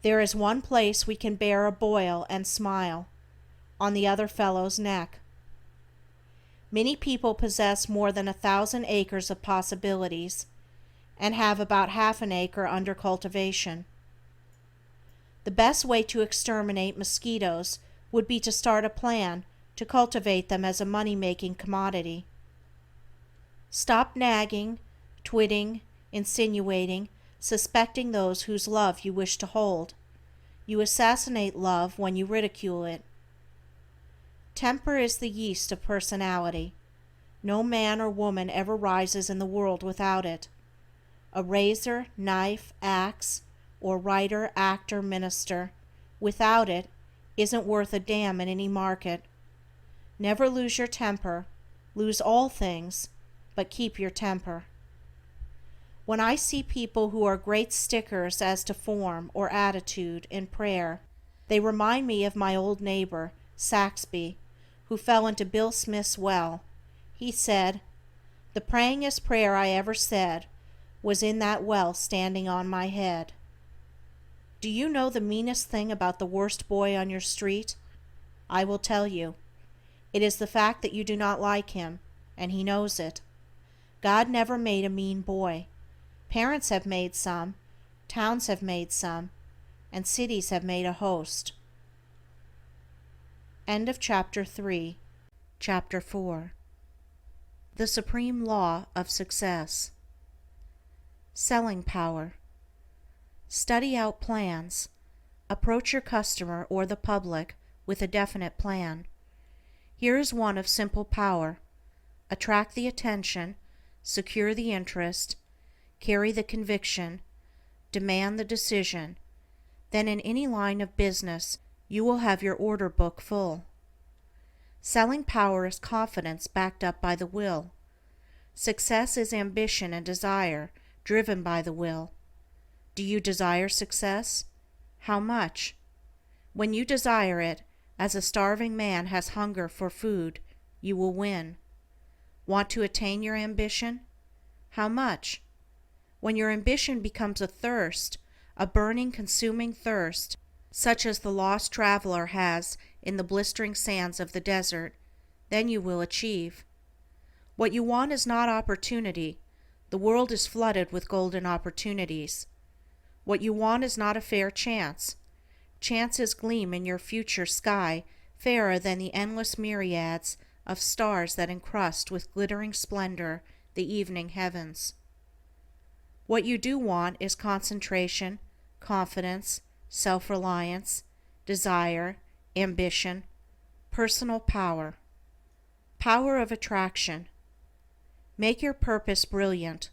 There is one place we can bear a boil and smile, on the other fellow's neck. Many people possess more than 1,000 acres of possibilities and have about half an acre under cultivation. The best way to exterminate mosquitoes would be to start a plan to cultivate them as a money-making commodity. Stop nagging, twitting, insinuating, suspecting those whose love you wish to hold. You assassinate love when you ridicule it. Temper is the yeast of personality. No man or woman ever rises in the world without it. A razor, knife, axe, or writer, actor, minister, without it, isn't worth a damn in any market. Never lose your temper. Lose all things, but keep your temper. When I see people who are great stickers as to form or attitude in prayer, they remind me of my old neighbor, Saxby, who fell into Bill Smith's well. He said, "The prayingest prayer I ever said was in that well standing on my head." Do you know the meanest thing about the worst boy on your street? I will tell you. It is the fact that you do not like him, and he knows it. God never made a mean boy. Parents have made some, towns have made some, and cities have made a host. End of Chapter 3. Chapter 4. The Supreme Law of Success. Selling power. Study out plans. Approach your customer or the public with a definite plan. Here is one of simple power. Attract the attention, secure the interest, carry the conviction, demand the decision. Then in any line of business, you will have your order book full. Selling power is confidence backed up by the will. Success is ambition and desire driven by the will. Do you desire success? How much? When you desire it, as a starving man has hunger for food, you will win. Want to attain your ambition? How much? When your ambition becomes a thirst, a burning, consuming thirst, such as the lost traveler has in the blistering sands of the desert, then you will achieve. What you want is not opportunity. The world is flooded with golden opportunities. What you want is not a fair chance. Chances gleam in your future sky fairer than the endless myriads of stars that encrust with glittering splendor the evening heavens. What you do want is concentration, confidence, self-reliance, desire, ambition, personal power. Power of attraction. Make your purpose brilliant.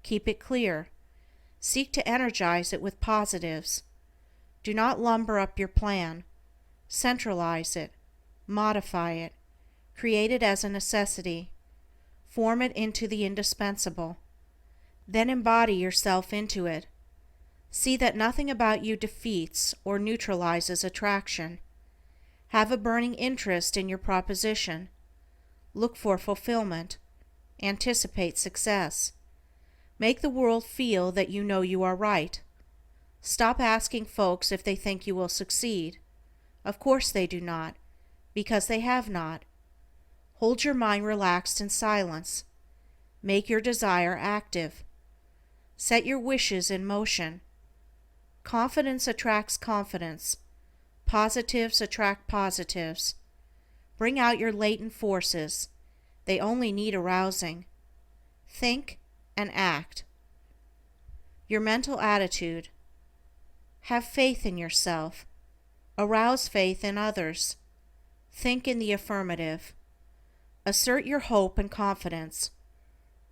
Keep it clear. Seek to energize it with positives. Do not lumber up your plan. Centralize it. Modify it. Create it as a necessity. Form it into the indispensable. Then embody yourself into it. See that nothing about you defeats or neutralizes attraction. Have a burning interest in your proposition. Look for fulfillment. Anticipate success. Make the world feel that you know you are right. Stop asking folks if they think you will succeed. Of course they do not, because they have not. Hold your mind relaxed in silence. Make your desire active. Set your wishes in motion. Confidence attracts confidence. Positives attract positives. Bring out your latent forces. They only need arousing. Think and act. Your mental attitude. Have faith in yourself. Arouse faith in others. Think in the affirmative. Assert your hope and confidence.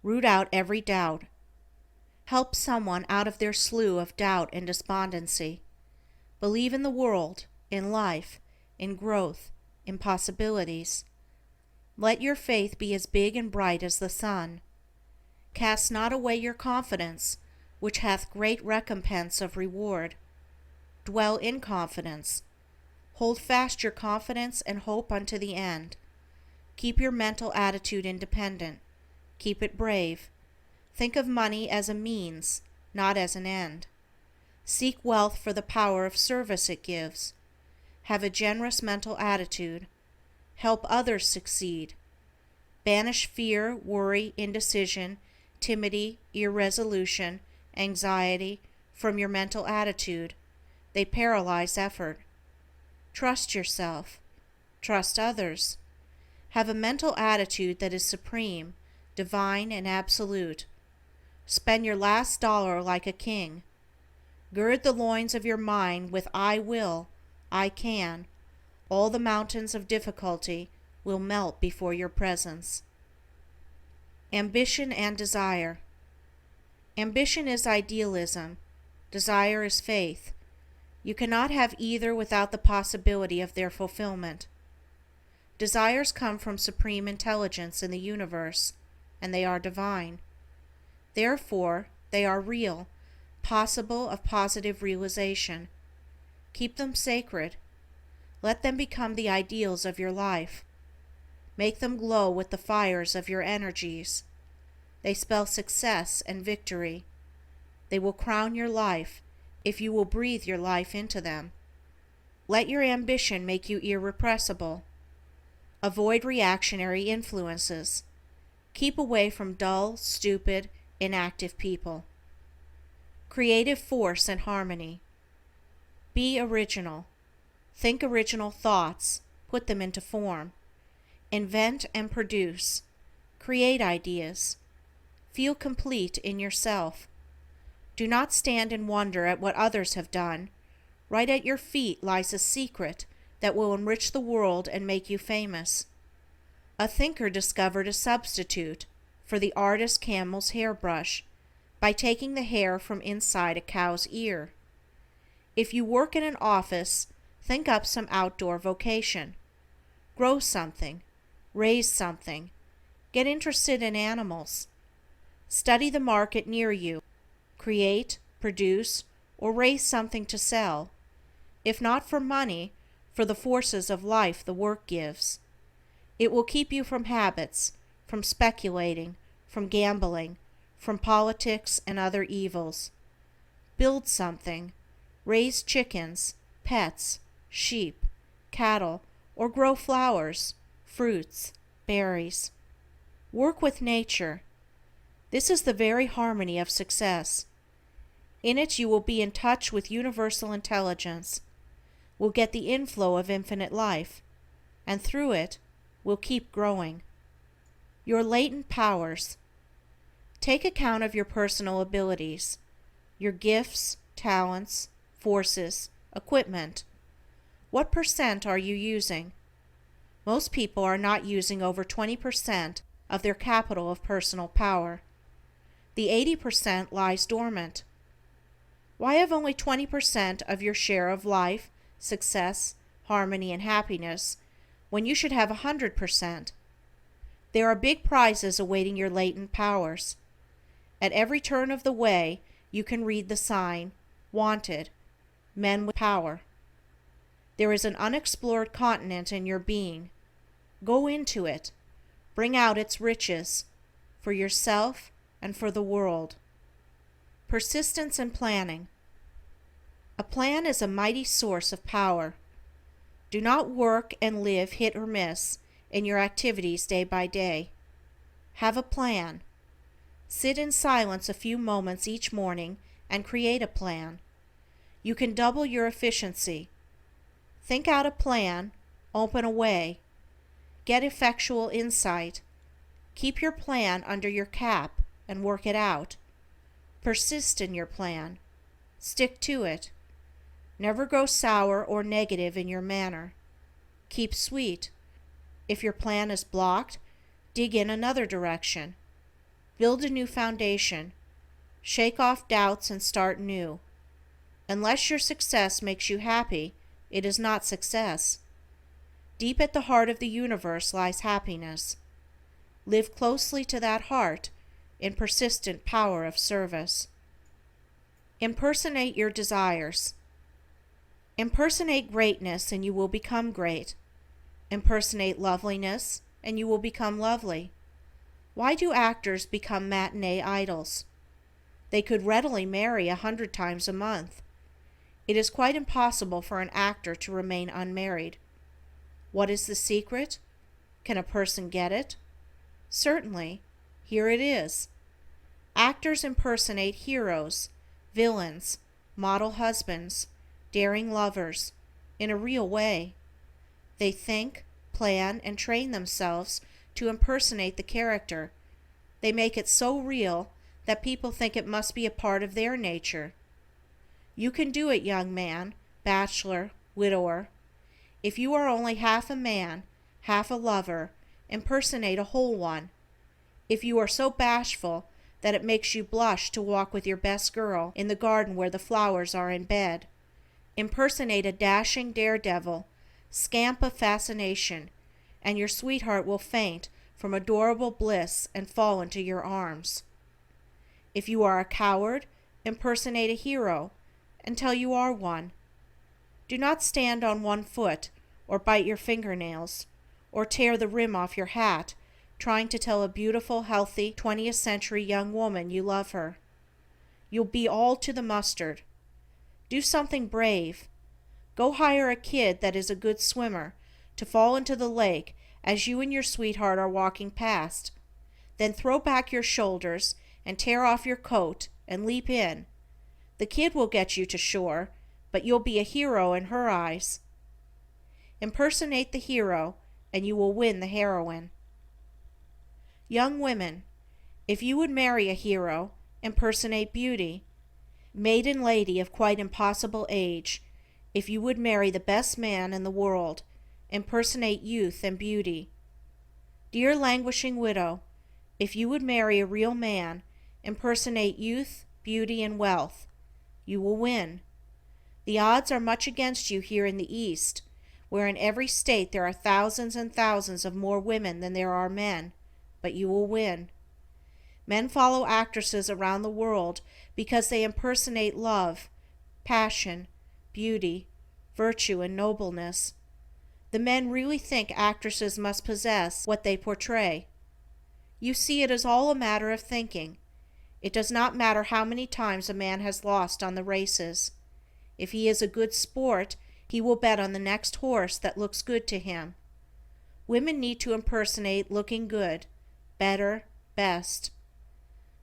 Root out every doubt. Help someone out of their slough of doubt and despondency. Believe in the world, in life, in growth, in possibilities. Let your faith be as big and bright as the sun. Cast not away your confidence, which hath great recompense of reward. Dwell in confidence. Hold fast your confidence and hope unto the end. Keep your mental attitude independent. Keep it brave. Think of money as a means, not as an end. Seek wealth for the power of service it gives. Have a generous mental attitude. Help others succeed. Banish fear, worry, indecision, timidity, irresolution, anxiety from your mental attitude. They paralyze effort. Trust yourself. Trust others. Have a mental attitude that is supreme, divine, and absolute. Spend your last dollar like a king. Gird the loins of your mind with I will, I can. All the mountains of difficulty will melt before your presence. Ambition and desire. Ambition is idealism. Desire is faith. You cannot have either without the possibility of their fulfillment. Desires come from supreme intelligence in the universe, and they are divine. Therefore, they are real, possible of positive realization. Keep them sacred. Let them become the ideals of your life. Make them glow with the fires of your energies. They spell success and victory. They will crown your life if you will breathe your life into them. Let your ambition make you irrepressible. Avoid reactionary influences. Keep away from dull, stupid, inactive people. Creative force and harmony. Be original. Think original thoughts. Put them into form. Invent and produce. Create ideas. Feel complete in yourself. Do not stand in wonder at what others have done. Right at your feet lies a secret that will enrich the world and make you famous. A thinker discovered a substitute for the artist camel's hairbrush by taking the hair from inside a cow's ear. If you work in an office, think up some outdoor vocation. Grow something. Raise something. Get interested in animals. Study the market near you. Create, produce, or raise something to sell. If not for money, for the forces of life the work gives. It will keep you from habits, from speculating, from gambling, from politics and other evils. Build something. Raise chickens, pets, sheep, cattle, or grow flowers, fruits, berries. Work with nature. This is the very harmony of success. In it you will be in touch with universal intelligence, will get the inflow of infinite life, and through it will keep growing. Your latent powers. Take account of your personal abilities, your gifts, talents, forces, equipment. What percent are you using? Most people are not using over 20% of their capital of personal power. The 80% lies dormant. Why have only 20% of your share of life, success, harmony, and happiness when you should have 100%? There are big prizes awaiting your latent powers. At every turn of the way, you can read the sign, Wanted, Men with Power. There is an unexplored continent in your being. Go into it. Bring out its riches, for yourself and for the world. Persistence and planning. A plan is a mighty source of power. Do not work and live hit or miss in your activities day by day. Have a plan. Sit in silence a few moments each morning and create a plan. You can double your efficiency. Think out a plan, open a way. Get effectual insight. Keep your plan under your cap and work it out. Persist in your plan. Stick to it. Never grow sour or negative in your manner. Keep sweet. If your plan is blocked, dig in another direction. Build a new foundation. Shake off doubts and start new. Unless your success makes you happy, it is not success. Deep at the heart of the universe lies happiness. Live closely to that heart in persistent power of service. Impersonate your desires. Impersonate greatness and you will become great. Impersonate loveliness and you will become lovely. Why do actors become matinee idols? They could readily marry 100 times a month. It is quite impossible for an actor to remain unmarried. What is the secret? Can a person get it? Certainly. Here it is. Actors impersonate heroes, villains, model husbands, daring lovers, in a real way. They think, plan, and train themselves to impersonate the character. They make it so real that people think it must be a part of their nature. You can do it, young man, bachelor, widower. If you are only half a man, half a lover, impersonate a whole one. If you are so bashful that it makes you blush to walk with your best girl in the garden where the flowers are in bed, impersonate a dashing daredevil, scamp of fascination, and your sweetheart will faint from adorable bliss and fall into your arms. If you are a coward, impersonate a hero until you are one. Do not stand on one foot, or bite your fingernails, or tear the rim off your hat, trying to tell a beautiful, healthy 20th century young woman you love her. You'll be all to the mustard. Do something brave. Go hire a kid that is a good swimmer to fall into the lake as you and your sweetheart are walking past. Then throw back your shoulders and tear off your coat and leap in. The kid will get you to shore, but you'll be a hero in her eyes. Impersonate the hero, and you will win the heroine. Young women, if you would marry a hero, impersonate beauty. Maiden lady of quite impossible age, if you would marry the best man in the world, impersonate youth and beauty. Dear languishing widow, if you would marry a real man, impersonate youth, beauty, and wealth. You will win. The odds are much against you here in the East, where in every state there are thousands and thousands of more women than there are men, but you will win. Men follow actresses around the world because they impersonate love, passion, beauty, virtue, and nobleness. The men really think actresses must possess what they portray. You see, it is all a matter of thinking. It does not matter how many times a man has lost on the races. If he is a good sport, he will bet on the next horse that looks good to him. Women need to impersonate looking good, better, best.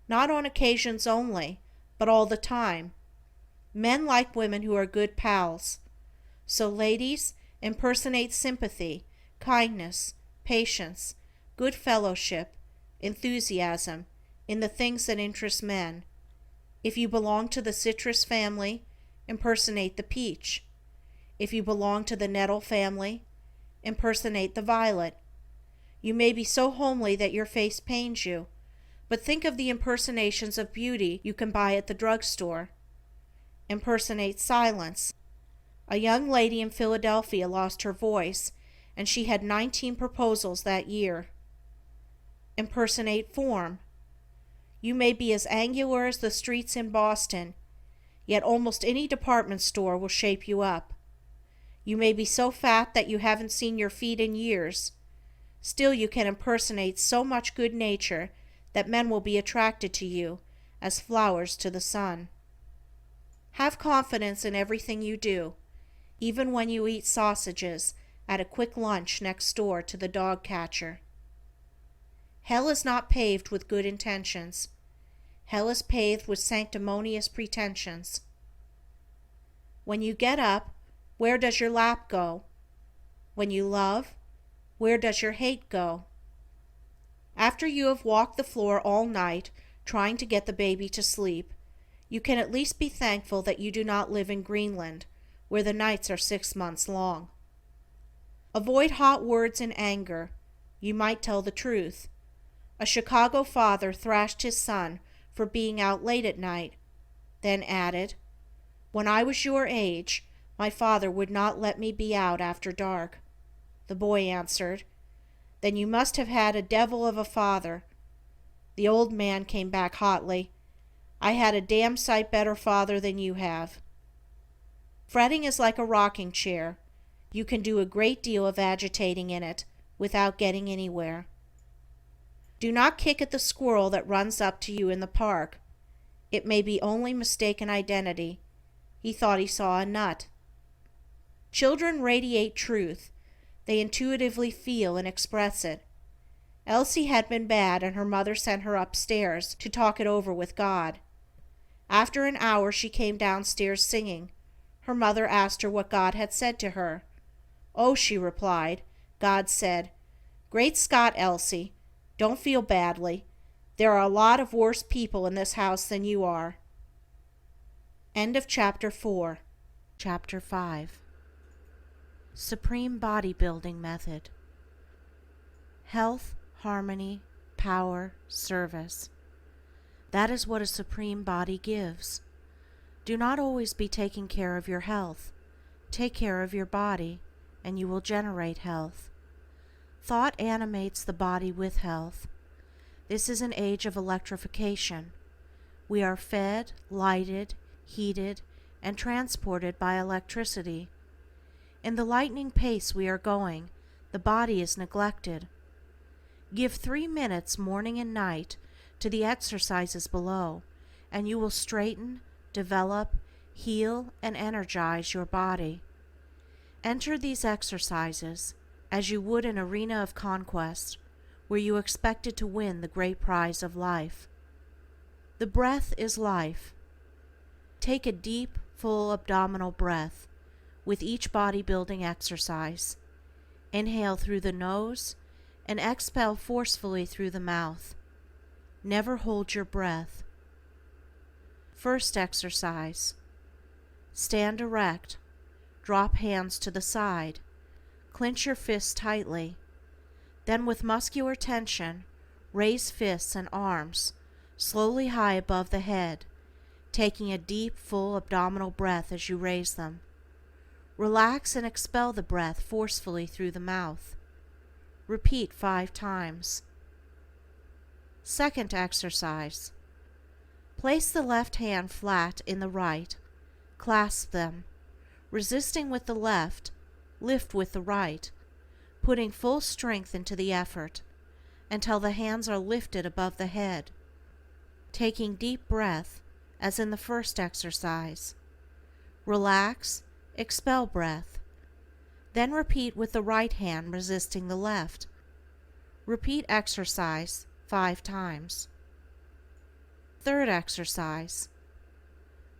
Not on occasions only, but all the time. Men like women who are good pals. So ladies, impersonate sympathy, kindness, patience, good fellowship, enthusiasm, in the things that interest men. If you belong to the citrus family, impersonate the peach. If you belong to the nettle family, impersonate the violet. You may be so homely that your face pains you, but think of the impersonations of beauty you can buy at the drugstore. Impersonate silence. A young lady in Philadelphia lost her voice, and she had 19 proposals that year. Impersonate form. You may be as angular as the streets in Boston, yet almost any department store will shape you up. You may be so fat that you haven't seen your feet in years. Still you can impersonate so much good nature that men will be attracted to you as flowers to the sun. Have confidence in everything you do, even when you eat sausages at a quick lunch next door to the dog catcher. Hell is not paved with good intentions. Hell is paved with sanctimonious pretensions. When you get up, where does your lap go? When you love, where does your hate go? After you have walked the floor all night trying to get the baby to sleep, you can at least be thankful that you do not live in Greenland, where the nights are 6 months long. Avoid hot words and anger. You might tell the truth. A Chicago father thrashed his son for being out late at night, then added, "When I was your age, my father would not let me be out after dark." The boy answered, "Then you must have had a devil of a father." The old man came back hotly, "I had a damn sight better father than you have." Fretting is like a rocking chair. You can do a great deal of agitating in it without getting anywhere. Do not kick at the squirrel that runs up to you in the park. It may be only mistaken identity. He thought he saw a nut. Children radiate truth. They intuitively feel and express it. Elsie had been bad, and her mother sent her upstairs to talk it over with God. After an hour she came downstairs singing. Her mother asked her what God had said to her. "Oh," she replied, "God said, 'Great Scott, Elsie, don't feel badly. There are a lot of worse people in this house than you are.'" End of Chapter 4. Chapter 5. Supreme Bodybuilding Method. Health, harmony, power, service. That is what a supreme body gives. Do not always be taking care of your health. Take care of your body, and you will generate health. Thought animates the body with health. This is an age of electrification. We are fed, lighted, heated, and transported by electricity. In the lightning pace we are going, the body is neglected. Give 3 minutes morning and night to the exercises below, and you will straighten, develop, heal, and energize your body. Enter these exercises as you would an arena of conquest, where you expected to win the great prize of life. The breath is life. Take a deep, full abdominal breath with each bodybuilding exercise. Inhale through the nose and exhale forcefully through the mouth. Never hold your breath. First exercise. Stand erect. Drop hands to the side. Clench your fists tightly. Then with muscular tension, raise fists and arms slowly high above the head, taking a deep, full abdominal breath as you raise them. Relax and expel the breath forcefully through the mouth. Repeat 5 times. Second exercise. Place the left hand flat in the right. Clasp them. Resisting with the left, lift with the right, putting full strength into the effort until the hands are lifted above the head. Taking deep breath as in the first exercise. Relax, expel breath. Then repeat with the right hand resisting the left. Repeat exercise 5 times. Third exercise.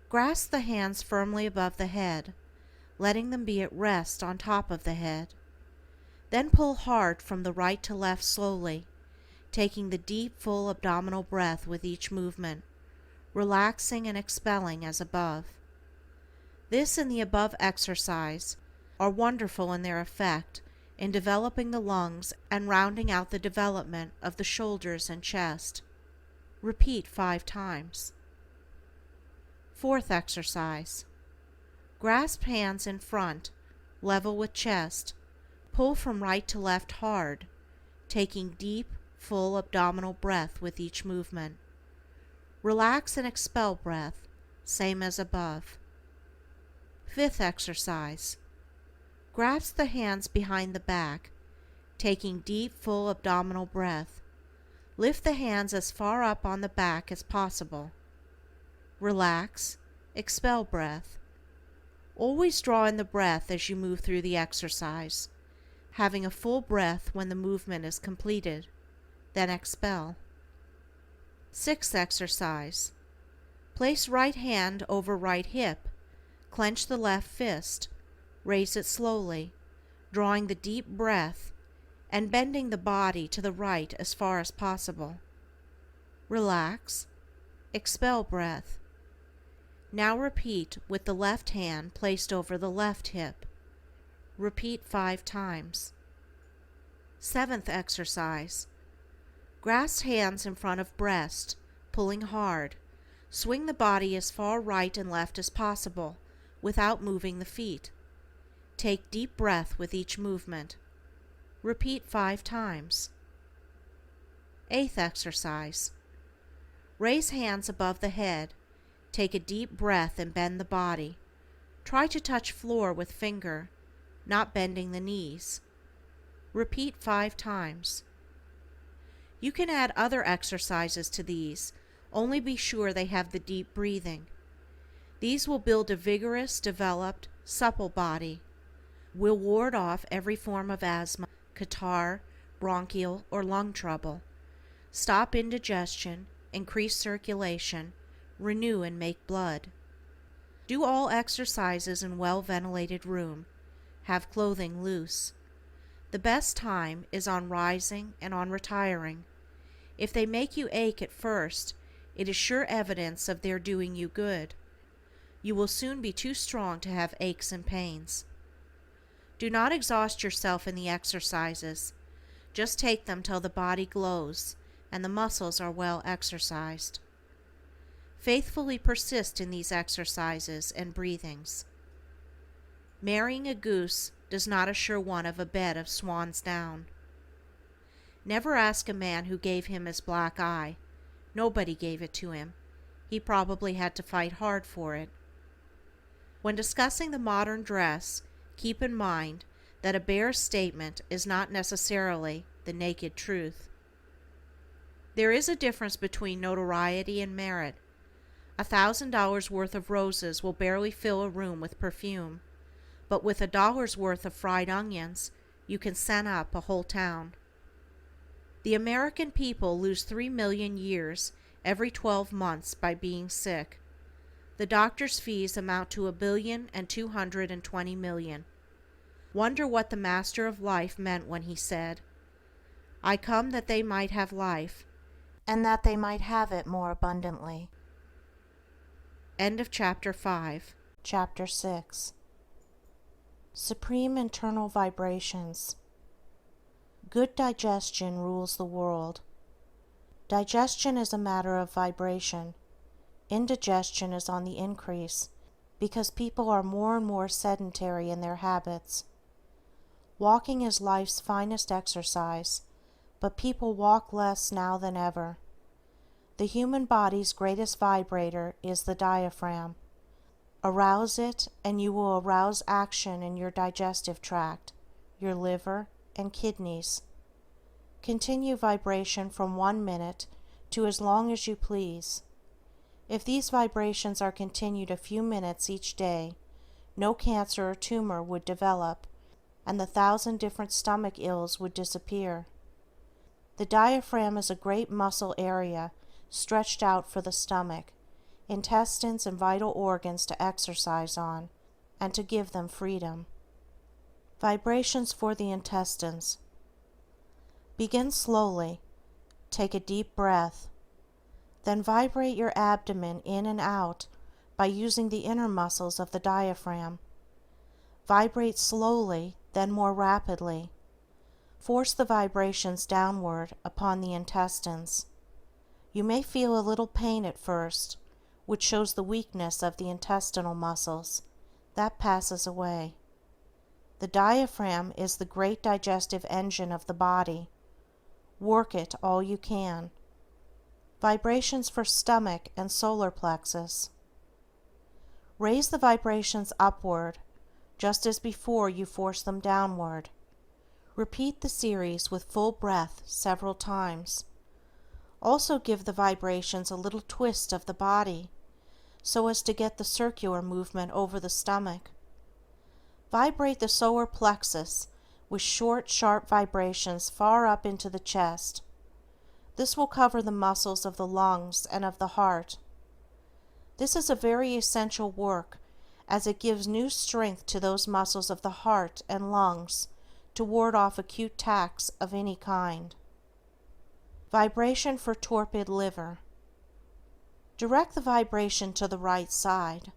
Grasp the hands firmly above the head, letting them be at rest on top of the head. Then pull hard from the right to left slowly, taking the deep, full abdominal breath with each movement, relaxing and expelling as above. This and the above exercise are wonderful in their effect in developing the lungs and rounding out the development of the shoulders and chest. Repeat 5 times. Fourth exercise. Grasp hands in front, level with chest. Pull from right to left hard, taking deep, full abdominal breath with each movement. Relax and expel breath, same as above. Fifth exercise. Grasp the hands behind the back, taking deep, full abdominal breath. Lift the hands as far up on the back as possible. Relax, expel breath. Always draw in the breath as you move through the exercise, having a full breath when the movement is completed, then expel. Sixth exercise. Place right hand over right hip, clench the left fist, raise it slowly, drawing the deep breath and bending the body to the right as far as possible. Relax, expel breath. Now repeat with the left hand placed over the left hip. Repeat 5 times. Seventh exercise. Grasp hands in front of breast, pulling hard. Swing the body as far right and left as possible without moving the feet. Take deep breath with each movement. Repeat 5 times. Eighth exercise. Raise hands above the head. Take a deep breath and bend the body. Try to touch floor with finger, not bending the knees. Repeat 5 times. You can add other exercises to these, Only be sure they have the deep breathing. These will build a vigorous, developed, supple body, will ward off every form of asthma, catarrh, bronchial, or lung trouble, stop indigestion, increase circulation, renew and make blood. Do all exercises in well-ventilated room. Have clothing loose. The best time is on rising and on retiring. If they make you ache at first, it is sure evidence of their doing you good. You will soon be too strong to have aches and pains. Do not exhaust yourself in the exercises. Just take them till the body glows and the muscles are well exercised. Faithfully persist in these exercises and breathings. Marrying a goose does not assure one of a bed of swan's down. Never ask a man who gave him his black eye. Nobody gave it to him. He probably had to fight hard for it. When discussing the modern dress, keep in mind that a bare statement is not necessarily the naked truth. There is a difference between notoriety and merit. $1,000 worth of roses will barely fill a room with perfume, but with $1 worth of fried onions, you can scent up a whole town. The American people lose 3 million years every 12 months by being sick. The doctor's fees amount to $1,220 million. Wonder what the Master of Life meant when he said, "I come that they might have life, and that they might have it more abundantly." End of Chapter 5. Chapter 6. Supreme Internal Vibrations. Good digestion rules the world. Digestion is a matter of vibration. Indigestion is on the increase because people are more and more sedentary in their habits. Walking is life's finest exercise, but people walk less now than ever. The human body's greatest vibrator is the diaphragm. Arouse it, and you will arouse action in your digestive tract, your liver, and kidneys. Continue vibration from 1 minute to as long as you please. If these vibrations are continued a few minutes each day, no cancer or tumor would develop, and the 1,000 different stomach ills would disappear. The diaphragm is a great muscle area stretched out for the stomach, intestines, and vital organs to exercise on, and to give them freedom. Vibrations for the intestines. Begin slowly. Take a deep breath. Then vibrate your abdomen in and out by using the inner muscles of the diaphragm. Vibrate slowly, then more rapidly. Force the vibrations downward upon the intestines. You may feel a little pain at first, which shows the weakness of the intestinal muscles. That passes away. The diaphragm is the great digestive engine of the body. Work it all you can. Vibrations for stomach and solar plexus. Raise the vibrations upward, just as before you force them downward. Repeat the series with full breath several times. Also give the vibrations a little twist of the body, so as to get the circular movement over the stomach. Vibrate the solar plexus with short, sharp vibrations far up into the chest. This will cover the muscles of the lungs and of the heart. This is a very essential work, as it gives new strength to those muscles of the heart and lungs to ward off acute attacks of any kind. Vibration for torpid liver. Direct the vibration to the right side.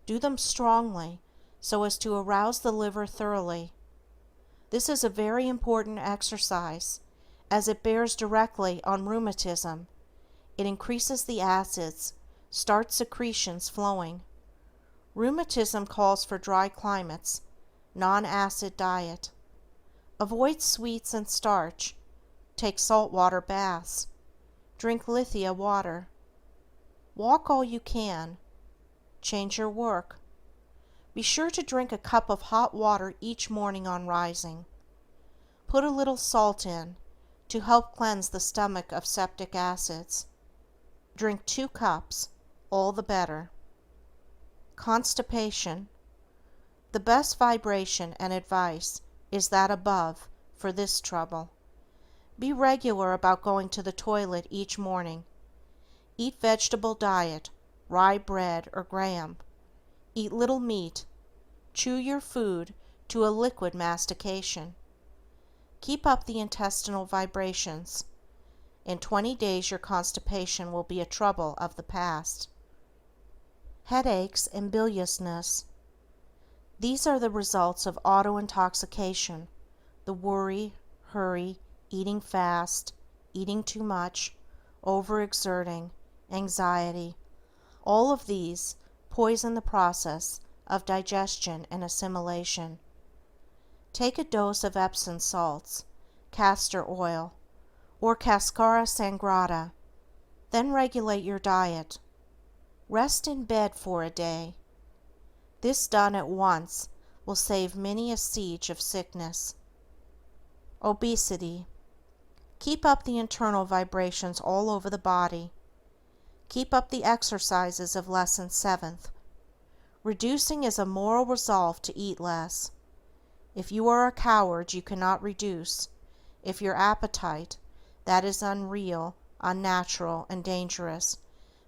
Do them strongly, so as to arouse the liver thoroughly. This is a very important exercise, as it bears directly on rheumatism. It increases the acids, starts secretions flowing. Rheumatism calls for dry climates, non-acid diet. Avoid sweets and starch. Take saltwater baths. Drink lithia water. Walk all you can. Change your work. Be sure to drink a cup of hot water each morning on rising. Put a little salt in, to help cleanse the stomach of septic acids. Drink 2 cups, all the better. Constipation. The best vibration and advice is that above for this trouble. Be regular about going to the toilet each morning. Eat vegetable diet, rye bread or graham. Eat little meat. Chew your food to a liquid mastication. Keep up the intestinal vibrations. In 20 days your constipation will be a trouble of the past. Headaches and biliousness. These are the results of auto-intoxication, the worry, hurry, eating fast, eating too much, overexerting, anxiety. All of these poison the process of digestion and assimilation. Take a dose of Epsom salts, castor oil, or Cascara Sangrata, then regulate your diet. Rest in bed for a day. This done at once will save many a siege of sickness. Obesity. Keep up the internal vibrations all over the body. Keep up the exercises of Lesson 7th. Reducing is a moral resolve to eat less. If you are a coward, you cannot reduce. If your appetite, that is unreal, unnatural, and dangerous,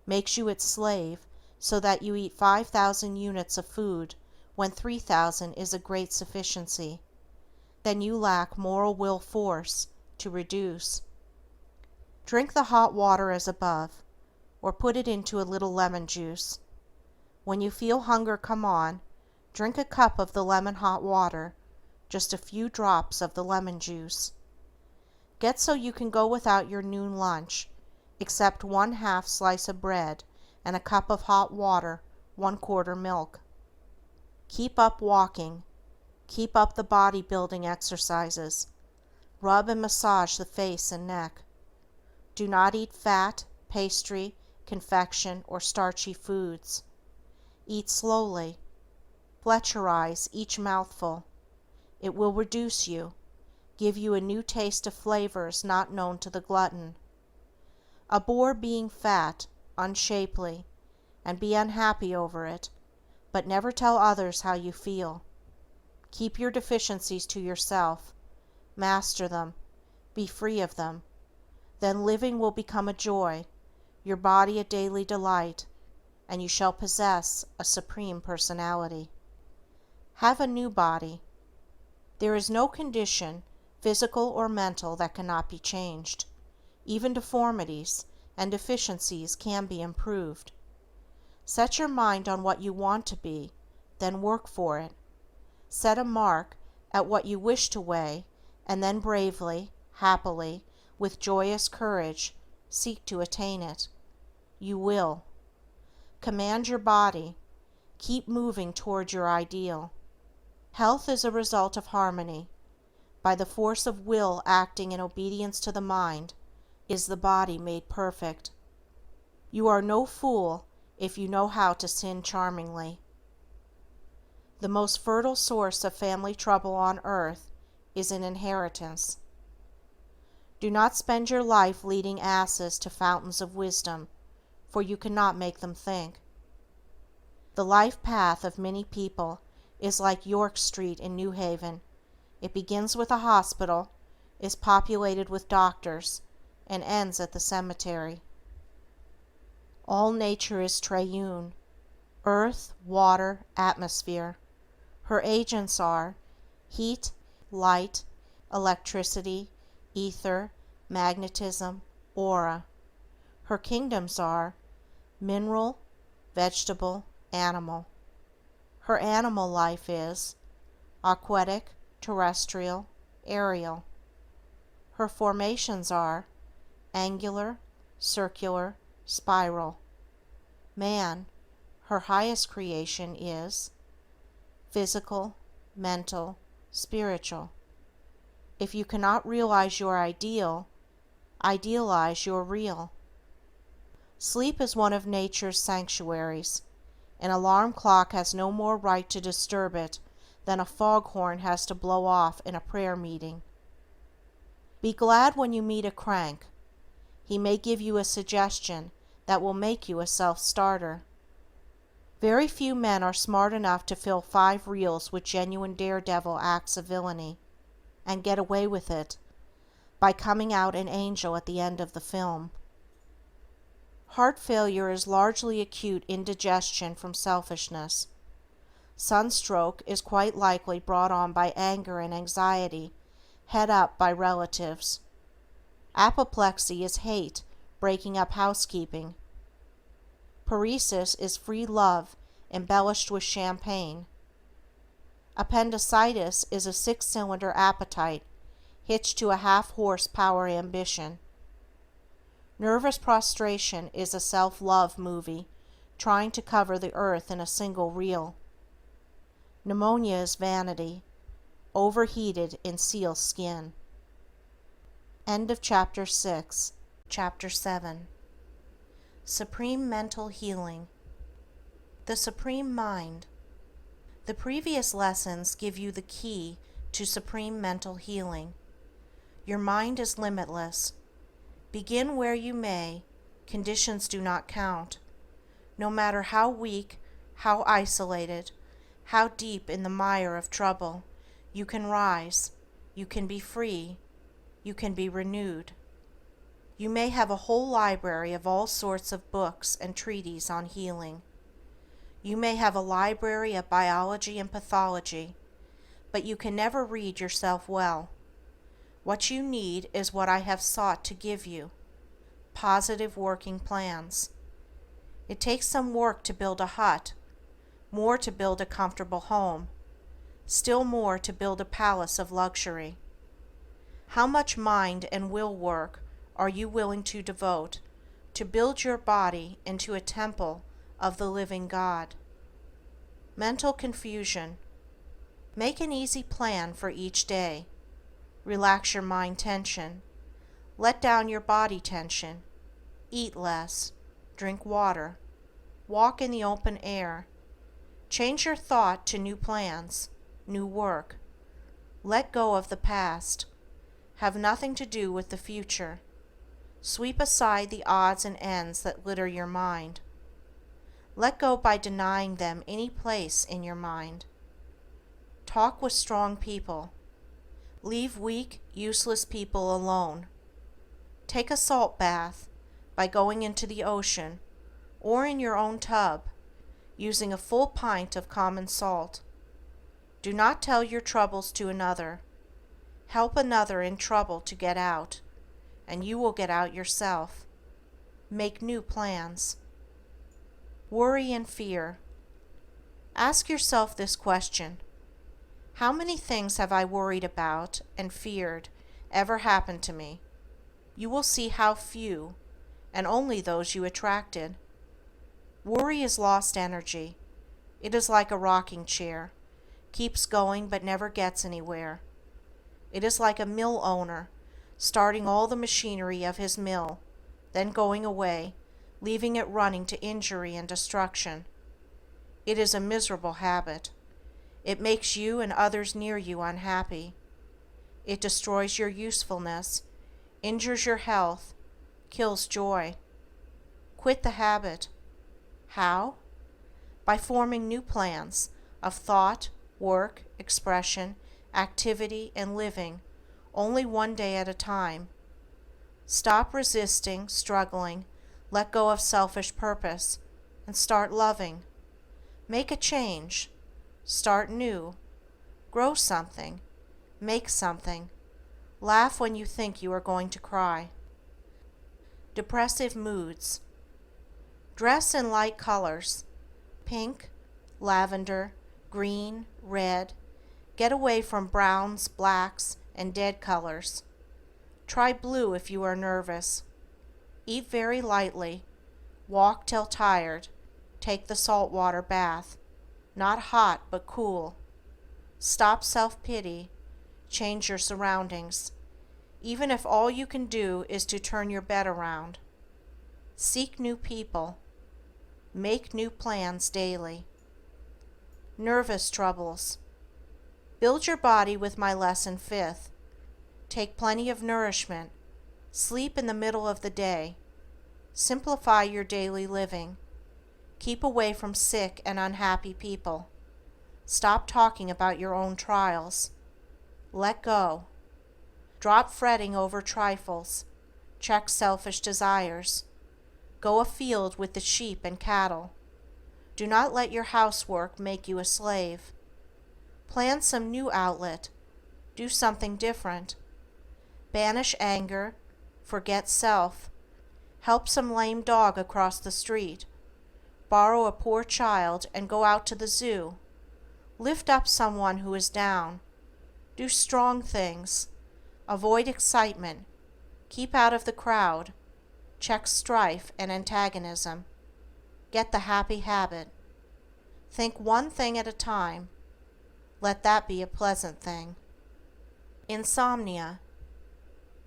makes you its slave, so that you eat 5,000 units of food when 3,000 is a great sufficiency, then you lack moral will force to reduce. Drink the hot water as above, or put it into a little lemon juice. When you feel hunger come on, drink a cup of the lemon hot water, just a few drops of the lemon juice. Get so you can go without your noon lunch, except 1/2 slice of bread and a cup of hot water, 1/4 milk. Keep up walking. Keep up the body building exercises. Rub and massage the face and neck. Do not eat fat, pastry, confection, or starchy foods. Eat slowly. Fletcherize each mouthful. It will reduce you, give you a new taste of flavors not known to the glutton. Abhor being fat, unshapely, and be unhappy over it, but never tell others how you feel. Keep your deficiencies to yourself, master them, be free of them. Then living will become a joy, your body a daily delight, and you shall possess a supreme personality. Have a new body. There is no condition, physical or mental, that cannot be changed. Even deformities and deficiencies can be improved. Set your mind on what you want to be, then work for it. Set a mark at what you wish to weigh, and then bravely, happily, with joyous courage, seek to attain it. You will. Command your body. Keep moving toward your ideal. Health is a result of harmony. By the force of will acting in obedience to the mind, is the body made perfect. You are no fool if you know how to sin charmingly. The most fertile source of family trouble on earth is an inheritance. Do not spend your life leading asses to fountains of wisdom, for you cannot make them think. The life path of many people is like York Street in New Haven. It begins with a hospital, is populated with doctors, and ends at the cemetery. All nature is triune: earth, water, atmosphere. Her agents are heat, light, electricity, ether, magnetism, aura. Her kingdoms are mineral, vegetable, animal. Her animal life is aquatic, terrestrial, aerial. Her formations are angular, circular, spiral. Man, her highest creation, is physical, mental, spiritual. If you cannot realize your ideal, idealize your real. Sleep is one of nature's sanctuaries. An alarm clock has no more right to disturb it than a foghorn has to blow off in a prayer meeting. Be glad when you meet a crank. He may give you a suggestion that will make you a self-starter. Very few men are smart enough to fill 5 reels with genuine daredevil acts of villainy, and get away with it, by coming out an angel at the end of the film. Heart failure is largely acute indigestion from selfishness. Sunstroke is quite likely brought on by anger and anxiety, head up by relatives. Apoplexy is hate breaking up housekeeping. Paresis is free love embellished with champagne. Appendicitis is a 6-cylinder appetite hitched to a half-horsepower ambition. Nervous prostration is a self-love movie trying to cover the earth in a single reel. Pneumonia is vanity, overheated in seal skin. End of Chapter 6. Chapter 7. Supreme Mental Healing. The Supreme Mind. The previous lessons give you the key to supreme mental healing. Your mind is limitless. Begin where you may, conditions do not count. No matter how weak, how isolated, how deep in the mire of trouble, you can rise, you can be free, you can be renewed. You may have a whole library of all sorts of books and treatises on healing. You may have a library of biology and pathology, but you can never read yourself well. What you need is what I have sought to give you: positive working plans. It takes some work to build a hut, more to build a comfortable home, still more to build a palace of luxury. How much mind and will work are you willing to devote to build your body into a temple of the living God? Mental confusion. Make an easy plan for each day. Relax your mind tension. Let down your body tension. Eat less. Drink water. Walk in the open air. Change your thought to new plans, new work. Let go of the past. Have nothing to do with the future. Sweep aside the odds and ends that litter your mind. Let go by denying them any place in your mind. Talk with strong people. Leave weak, useless people alone. Take a salt bath by going into the ocean or in your own tub, using a full pint of common salt. Do not tell your troubles to another. Help another in trouble to get out, and you will get out yourself. Make new plans. Worry and fear. Ask yourself this question: how many things have I worried about and feared ever happened to me? You will see how few, and only those you attracted. Worry is lost energy. It is like a rocking chair, keeps going but never gets anywhere. It is like a mill owner starting all the machinery of his mill, then going away, leaving it running to injury and destruction. It is a miserable habit. It makes you and others near you unhappy. It destroys your usefulness, injures your health, kills joy. Quit the habit. How? By forming new plans of thought, work, expression, activity, and living, only one day at a time. Stop resisting, struggling, let go of selfish purpose, and start loving. Make a change. Start new. Grow something. Make something. Laugh when you think you are going to cry. Depressive moods. Dress in light colors: pink, lavender, green, red. Get away from browns, blacks, and dead colors. Try blue if you are nervous. Eat very lightly. Walk till tired. Take the salt water bath. Not hot, but cool. Stop self-pity. Change your surroundings, even if all you can do is to turn your bed around. Seek new people. Make new plans daily. Nervous troubles. Build your body with my lesson 5th. Take plenty of nourishment. Sleep in the middle of the day. Simplify your daily living. Keep away from sick and unhappy people. Stop talking about your own trials. Let go. Drop fretting over trifles. Check selfish desires. Go afield with the sheep and cattle. Do not let your housework make you a slave. Plan some new outlet. Do something different. Banish anger. Forget self. Help some lame dog across the street. Borrow a poor child and go out to the zoo. Lift up someone who is down. Do strong things. Avoid excitement. Keep out of the crowd. Check strife and antagonism. Get the happy habit. Think one thing at a time. Let that be a pleasant thing. Insomnia.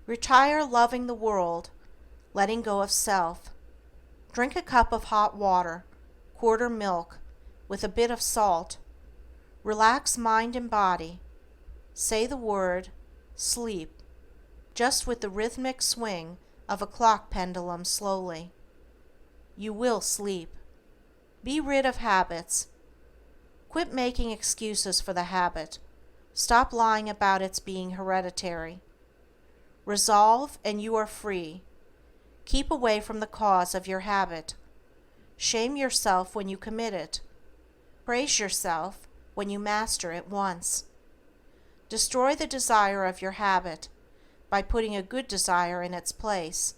Retire loving the world, letting go of self. Drink a cup of hot water, quarter milk, with a bit of salt. Relax mind and body. Say the word, sleep, just with the rhythmic swing of a clock pendulum slowly. You will sleep. Be rid of habits. Quit making excuses for the habit. Stop lying about its being hereditary. Resolve and you are free. Keep away from the cause of your habit. Shame yourself when you commit it. Praise yourself when you master it once. Destroy the desire of your habit by putting a good desire in its place.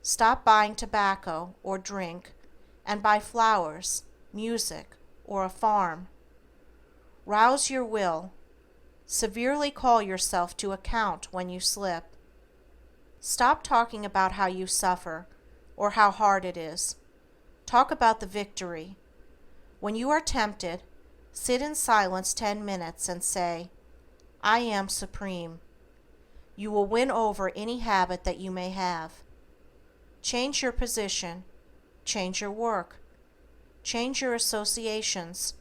Stop buying tobacco or drink and buy flowers, music, or a farm. Rouse your will. Severely call yourself to account when you slip. Stop talking about how you suffer or how hard it is. Talk about the victory. When you are tempted, sit in silence 10 minutes and say, I am supreme. You will win over any habit that you may have. Change your position. Change your work. Change your associations.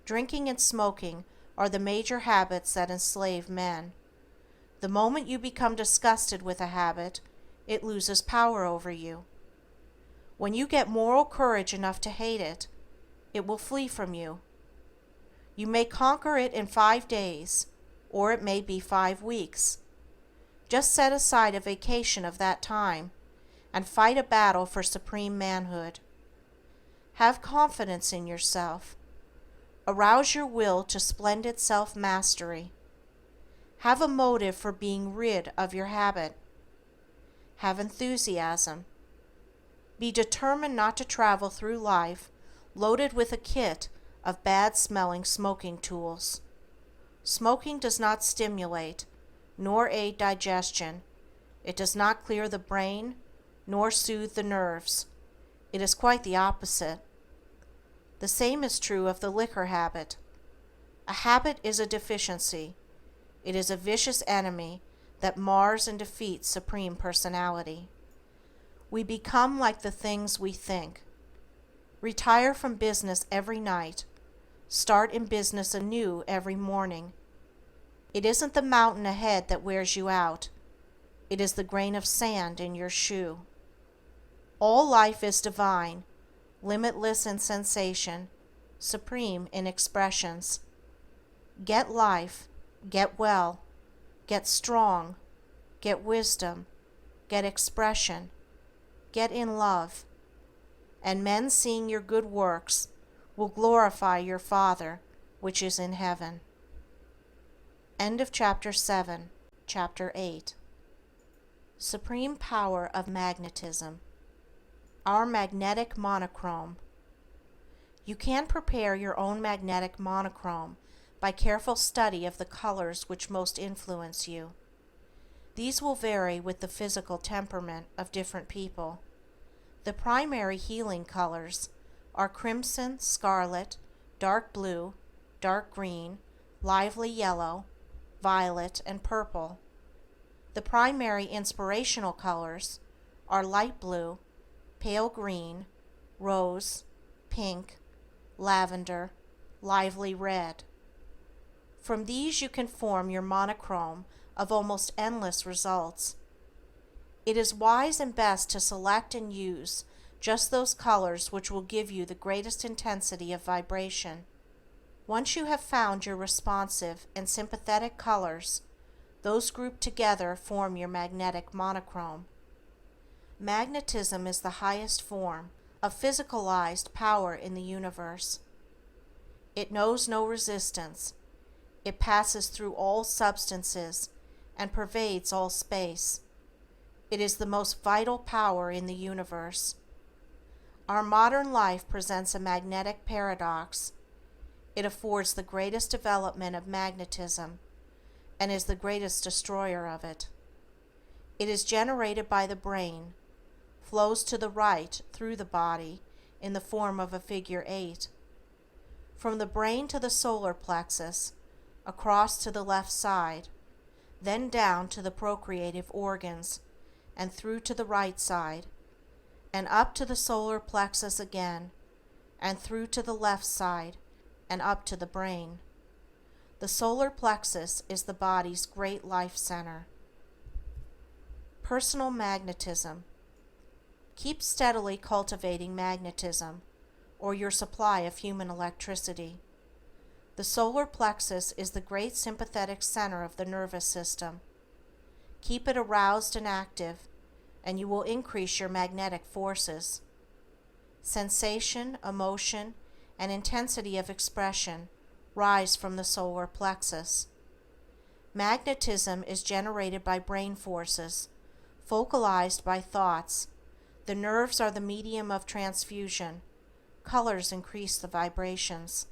Drinking and smoking are the major habits that enslave men. The moment you become disgusted with a habit, it loses power over you. When you get moral courage enough to hate it, it will flee from you. You may conquer it in 5 days, or it may be 5 weeks. Just set aside a vacation of that time and fight a battle for supreme manhood. Have confidence in yourself. Arouse your will to splendid self-mastery. Have a motive for being rid of your habit. Have enthusiasm. Be determined not to travel through life loaded with a kit of bad-smelling smoking tools. Smoking does not stimulate, nor aid digestion. It does not clear the brain, nor soothe the nerves. It is quite the opposite. The same is true of the liquor habit. A habit is a deficiency. It is a vicious enemy that mars and defeats Supreme Personality. We become like the things we think. Retire from business every night. Start in business anew every morning. It isn't the mountain ahead that wears you out. It is the grain of sand in your shoe. All life is divine, limitless in sensation, supreme in expressions. Get life, get well, get strong, get wisdom, get expression, get in love, and men seeing your good works will glorify your Father which is in heaven. End of Chapter 7. Chapter 8. Supreme Power of Magnetism. Our magnetic monochrome. You can prepare your own magnetic monochrome by careful study of the colors which most influence you. These will vary with the physical temperament of different people. The primary healing colors are crimson, scarlet, dark blue, dark green, lively yellow, violet, and purple. The primary inspirational colors are light blue, pale green, rose, pink, lavender, lively red. From these you can form your monochrome of almost endless results. It is wise and best to select and use just those colors which will give you the greatest intensity of vibration. Once you have found your responsive and sympathetic colors, those grouped together form your magnetic monochrome. Magnetism is the highest form of physicalized power in the universe. It knows no resistance. It passes through all substances and pervades all space. It is the most vital power in the universe. Our modern life presents a magnetic paradox. It affords the greatest development of magnetism and is the greatest destroyer of it. It is generated by the brain, flows to the right through the body in the form of a figure 8. From the brain to the solar plexus, across to the left side, then down to the procreative organs, and through to the right side, and up to the solar plexus again, and through to the left side, and up to the brain. The solar plexus is the body's great life center. Personal magnetism. Keep steadily cultivating magnetism, or your supply of human electricity. The solar plexus is the great sympathetic center of the nervous system. Keep it aroused and active, and you will increase your magnetic forces. Sensation, emotion, and intensity of expression rise from the solar plexus. Magnetism is generated by brain forces, focalized by thoughts. The nerves are the medium of transfusion. Colors increase the vibrations.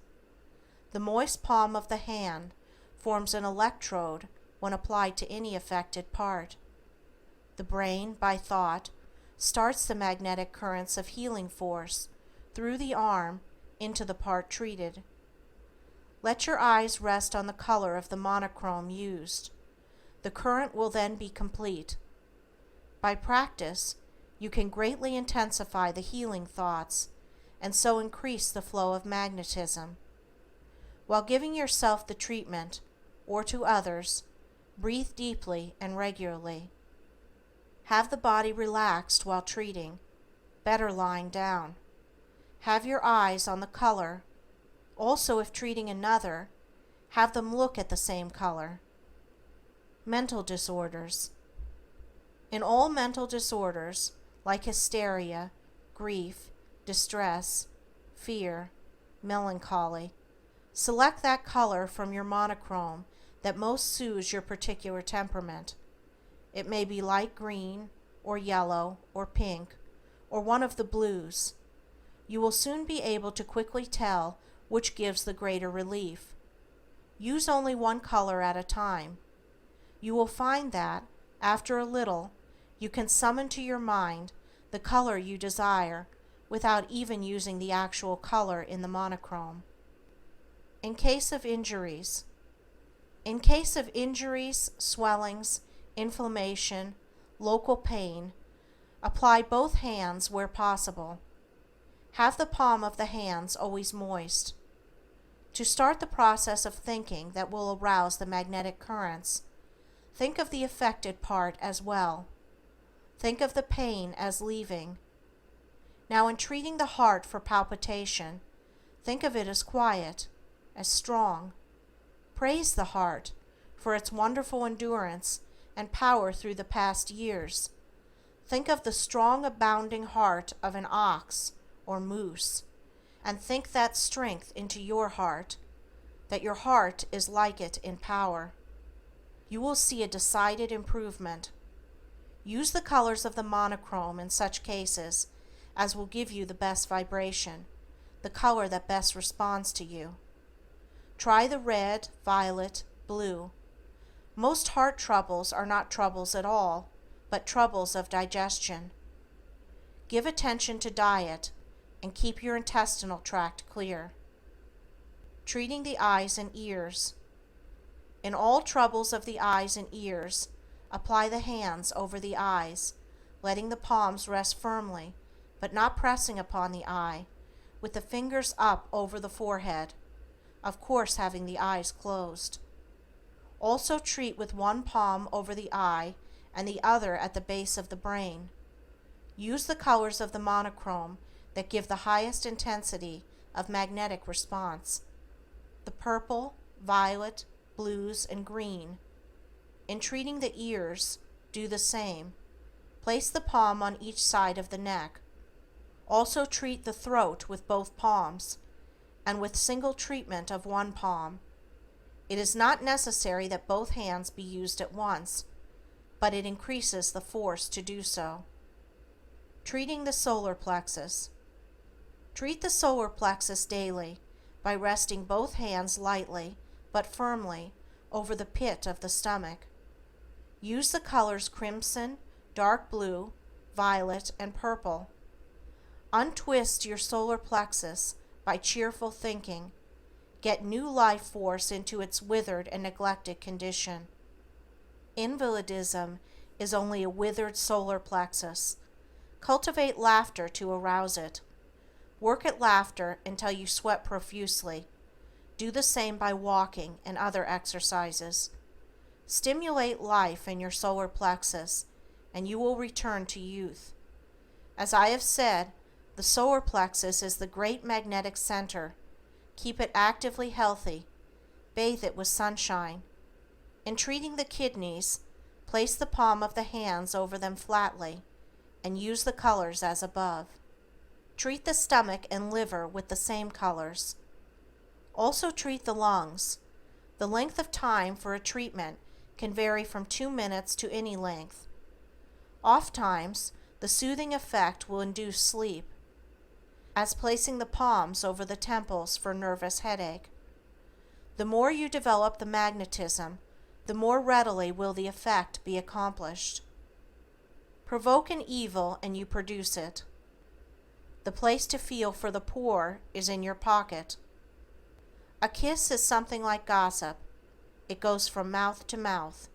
The moist palm of the hand forms an electrode when applied to any affected part. The brain, by thought, starts the magnetic currents of healing force through the arm into the part treated. Let your eyes rest on the color of the monochrome used. The current will then be complete. By practice, you can greatly intensify the healing thoughts and so increase the flow of magnetism. While giving yourself the treatment, or to others, breathe deeply and regularly. Have the body relaxed while treating, better lying down. Have your eyes on the color. Also, if treating another, have them look at the same color. Mental disorders. In all mental disorders, like hysteria, grief, distress, fear, melancholy, select that color from your monochrome that most suits your particular temperament. It may be light green, or yellow, or pink, or one of the blues. You will soon be able to quickly tell which gives the greater relief. Use only one color at a time. You will find that, after a little, you can summon to your mind the color you desire without even using the actual color in the monochrome. In case of injuries. In case of injuries, swellings, inflammation, local pain, apply both hands where possible. Have the palm of the hands always moist. To start the process of thinking that will arouse the magnetic currents, think of the affected part as well. Think of the pain as leaving. Now, in treating the heart for palpitation, think of it as quiet, as strong. Praise the heart for its wonderful endurance and power through the past years. Think of the strong, abounding heart of an ox or moose, and think that strength into your heart, that your heart is like it in power. You will see a decided improvement. Use the colors of the monochrome in such cases as will give you the best vibration, the color that best responds to you. Try the red, violet, blue. Most heart troubles are not troubles at all, but troubles of digestion. Give attention to diet and keep your intestinal tract clear. Treating the eyes and ears. In all troubles of the eyes and ears, apply the hands over the eyes, letting the palms rest firmly, but not pressing upon the eye, with the fingers up over the forehead, of course having the eyes closed. Also treat with one palm over the eye and the other at the base of the brain. Use the colors of the monochrome that give the highest intensity of magnetic response: the purple, violet, blues, and green. In treating the ears, do the same. Place the palm on each side of the neck. Also treat the throat with both palms, and with single treatment of one palm. It is not necessary that both hands be used at once, but it increases the force to do so. Treating the solar plexus. Treat the solar plexus daily by resting both hands lightly but firmly over the pit of the stomach. Use the colors crimson, dark blue, violet, and purple. Untwist your solar plexus by cheerful thinking. Get new life force into its withered and neglected condition. Invalidism is only a withered solar plexus. Cultivate laughter to arouse it. Work at laughter until you sweat profusely. Do the same by walking and other exercises. Stimulate life in your solar plexus, and you will return to youth. As I have said, the solar plexus is the great magnetic center. Keep it actively healthy. Bathe it with sunshine. In treating the kidneys, place the palm of the hands over them flatly, and use the colors as above. Treat the stomach and liver with the same colors. Also treat the lungs. The length of time for a treatment can vary from 2 minutes to any length. Oftentimes, the soothing effect will induce sleep, as placing the palms over the temples for nervous headache. The more you develop the magnetism, the more readily will the effect be accomplished. Provoke an evil and you produce it. The place to feel for the poor is in your pocket. A kiss is something like gossip. It goes from mouth to mouth.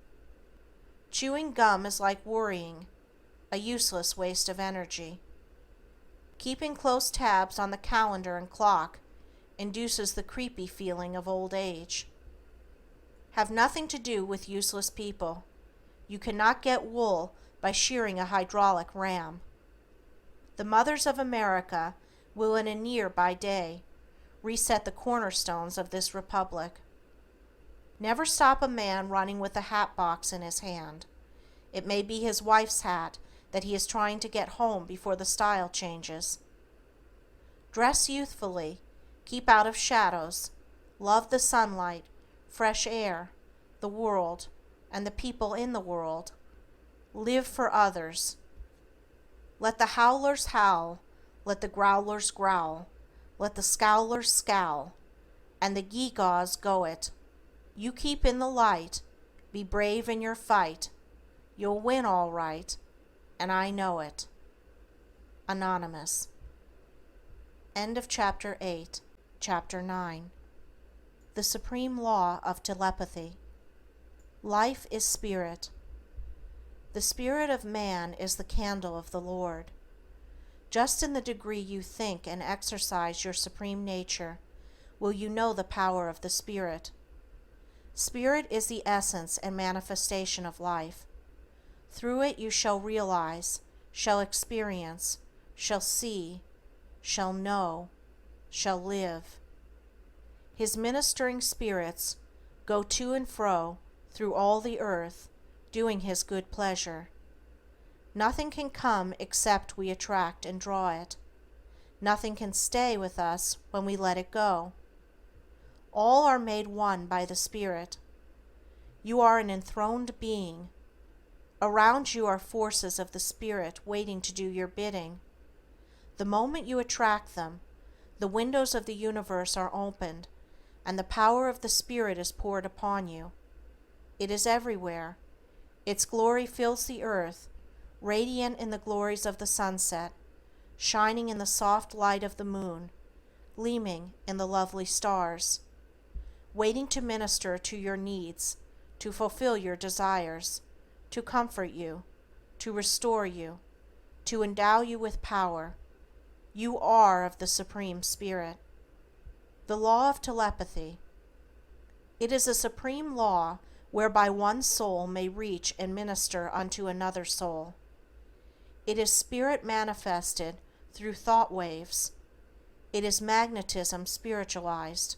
Chewing gum is like worrying, a useless waste of energy. Keeping close tabs on the calendar and clock induces the creepy feeling of old age. Have nothing to do with useless people. You cannot get wool by shearing a hydraulic ram. The mothers of America will in a near-by day reset the cornerstones of this republic. Never stop a man running with a hat box in his hand. It may be his wife's hat that he is trying to get home before the style changes. Dress youthfully, keep out of shadows, love the sunlight, fresh air, the world, and the people in the world. Live for others. Let the howlers howl, let the growlers growl, let the scowlers scowl, and the gewgaws go it. You keep in the light, be brave in your fight. You'll win all right, and I know it. Anonymous. End of Chapter 8. Chapter 9. The Supreme Law of Telepathy. Life is spirit. The spirit of man is the candle of the Lord. Just in the degree you think and exercise your supreme nature will you know the power of the Spirit. Spirit is the essence and manifestation of life. Through it you shall realize, shall experience, shall see, shall know, shall live. His ministering spirits go to and fro through all the earth, doing His good pleasure. Nothing can come except we attract and draw it. Nothing can stay with us when we let it go. All are made one by the Spirit. You are an enthroned being. Around you are forces of the Spirit waiting to do your bidding. The moment you attract them, the windows of the universe are opened, and the power of the Spirit is poured upon you. It is everywhere. Its glory fills the earth, radiant in the glories of the sunset, shining in the soft light of the moon, gleaming in the lovely stars, waiting to minister to your needs, to fulfill your desires, to comfort you, to restore you, to endow you with power. You are of the Supreme Spirit. The Law of Telepathy. It is a supreme law whereby one soul may reach and minister unto another soul. It is spirit manifested through thought waves. It is magnetism spiritualized.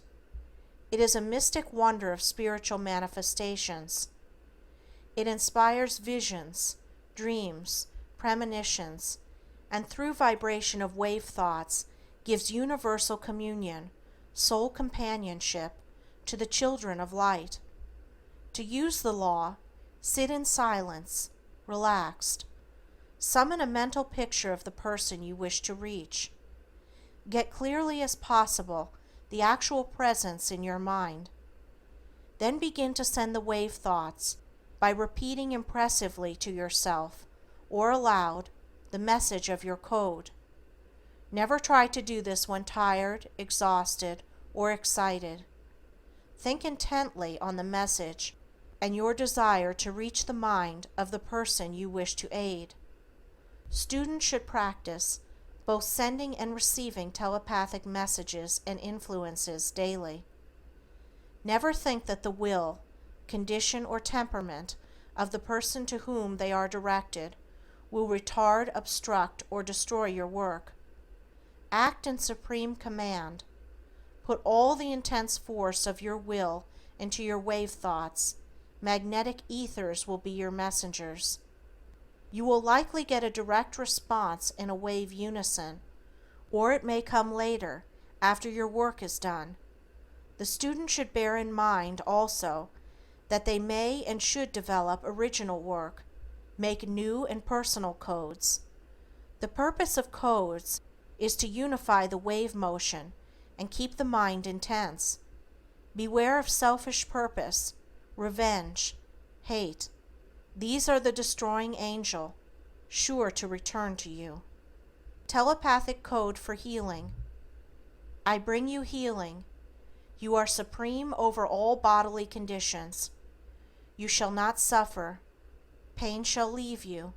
It is a mystic wonder of spiritual manifestations. It inspires visions, dreams, premonitions, and through vibration of wave thoughts gives universal communion, soul companionship to the children of light. To use the law, sit in silence, relaxed. Summon a mental picture of the person you wish to reach. Get clearly as possible the actual presence in your mind. Then begin to send the wave thoughts by repeating impressively to yourself or aloud the message of your code. Never try to do this when tired, exhausted, or excited. Think intently on the message and your desire to reach the mind of the person you wish to aid. Students should practice both sending and receiving telepathic messages and influences daily. Never think that the will, condition, or temperament of the person to whom they are directed will retard, obstruct, or destroy your work. Act in supreme command. Put all the intense force of your will into your wave thoughts. Magnetic ethers will be your messengers. You will likely get a direct response in a wave unison, or it may come later, after your work is done. The student should bear in mind also that they may and should develop original work, make new and personal codes. The purpose of codes is to unify the wave motion and keep the mind intense. Beware of selfish purpose, revenge, hate. These are the destroying angel, sure to return to you. Telepathic code for healing. I bring you healing. You are supreme over all bodily conditions. You shall not suffer. Pain shall leave you.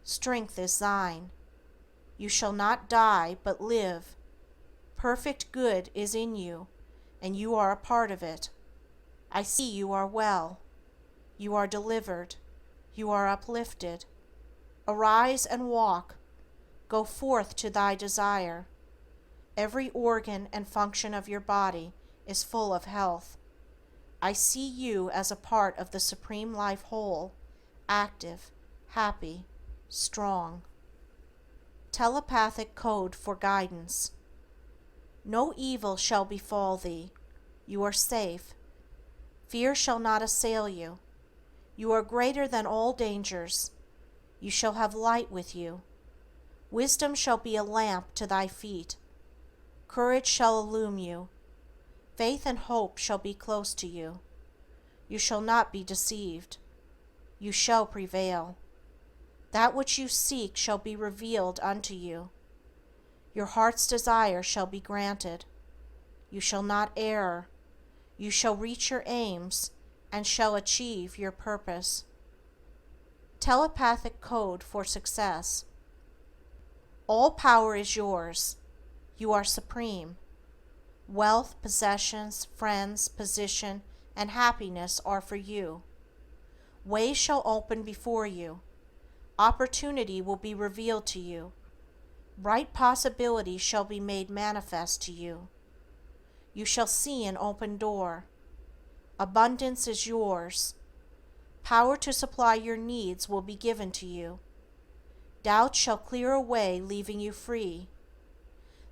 Strength is thine. You shall not die, but live. Perfect good is in you, and you are a part of it. I see you are well. You are delivered. You are uplifted. Arise and walk. Go forth to thy desire. Every organ and function of your body is full of health. I see you as a part of the Supreme Life whole, active, happy, strong. Telepathic code for guidance. No evil shall befall thee. You are safe. Fear shall not assail you. You are greater than all dangers. You shall have light with you. Wisdom shall be a lamp to thy feet. Courage shall illumine you. Faith and hope shall be close to you. You shall not be deceived. You shall prevail. That which you seek shall be revealed unto you. Your heart's desire shall be granted. You shall not err. You shall reach your aims and shall achieve your purpose. Telepathic code for success. All power is yours. You are supreme. Wealth, possessions, friends, position, and happiness are for you. Ways shall open before you. Opportunity will be revealed to you. Bright possibilities shall be made manifest to you. You shall see an open door. Abundance is yours. Power to supply your needs will be given to you. Doubt shall clear away, leaving you free.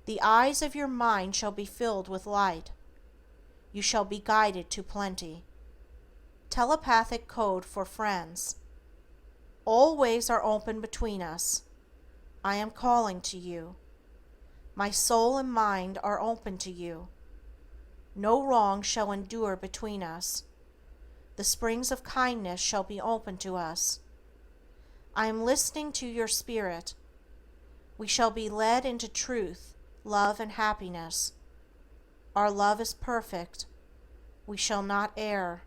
The eyes of your mind shall be filled with light. You shall be guided to plenty. Telepathic code for friends. All ways are open between us. I am calling to you. My soul and mind are open to you. No wrong shall endure between us. The springs of kindness shall be open to us. I am listening to your spirit. We shall be led into truth, love, and happiness. Our love is perfect. We shall not err.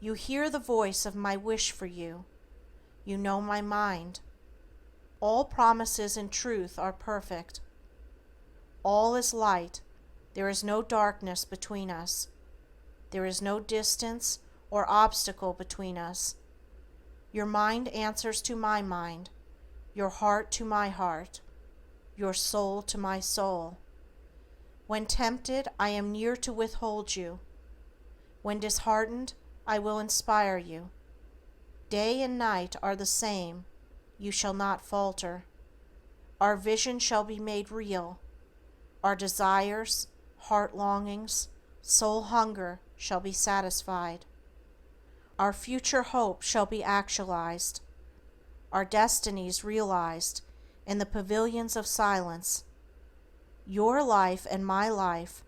You hear the voice of my wish for you. You know my mind. All promises in truth are perfect. All is light. There is no darkness between us. There is no distance or obstacle between us. Your mind answers to my mind, your heart to my heart, your soul to my soul. When tempted, I am near to withhold you. When disheartened, I will inspire you. Day and night are the same, you shall not falter. Our vision shall be made real. Our desires, heart longings, soul hunger shall be satisfied. Our future hope shall be actualized. Our destinies realized in the pavilions of silence. Your life and my life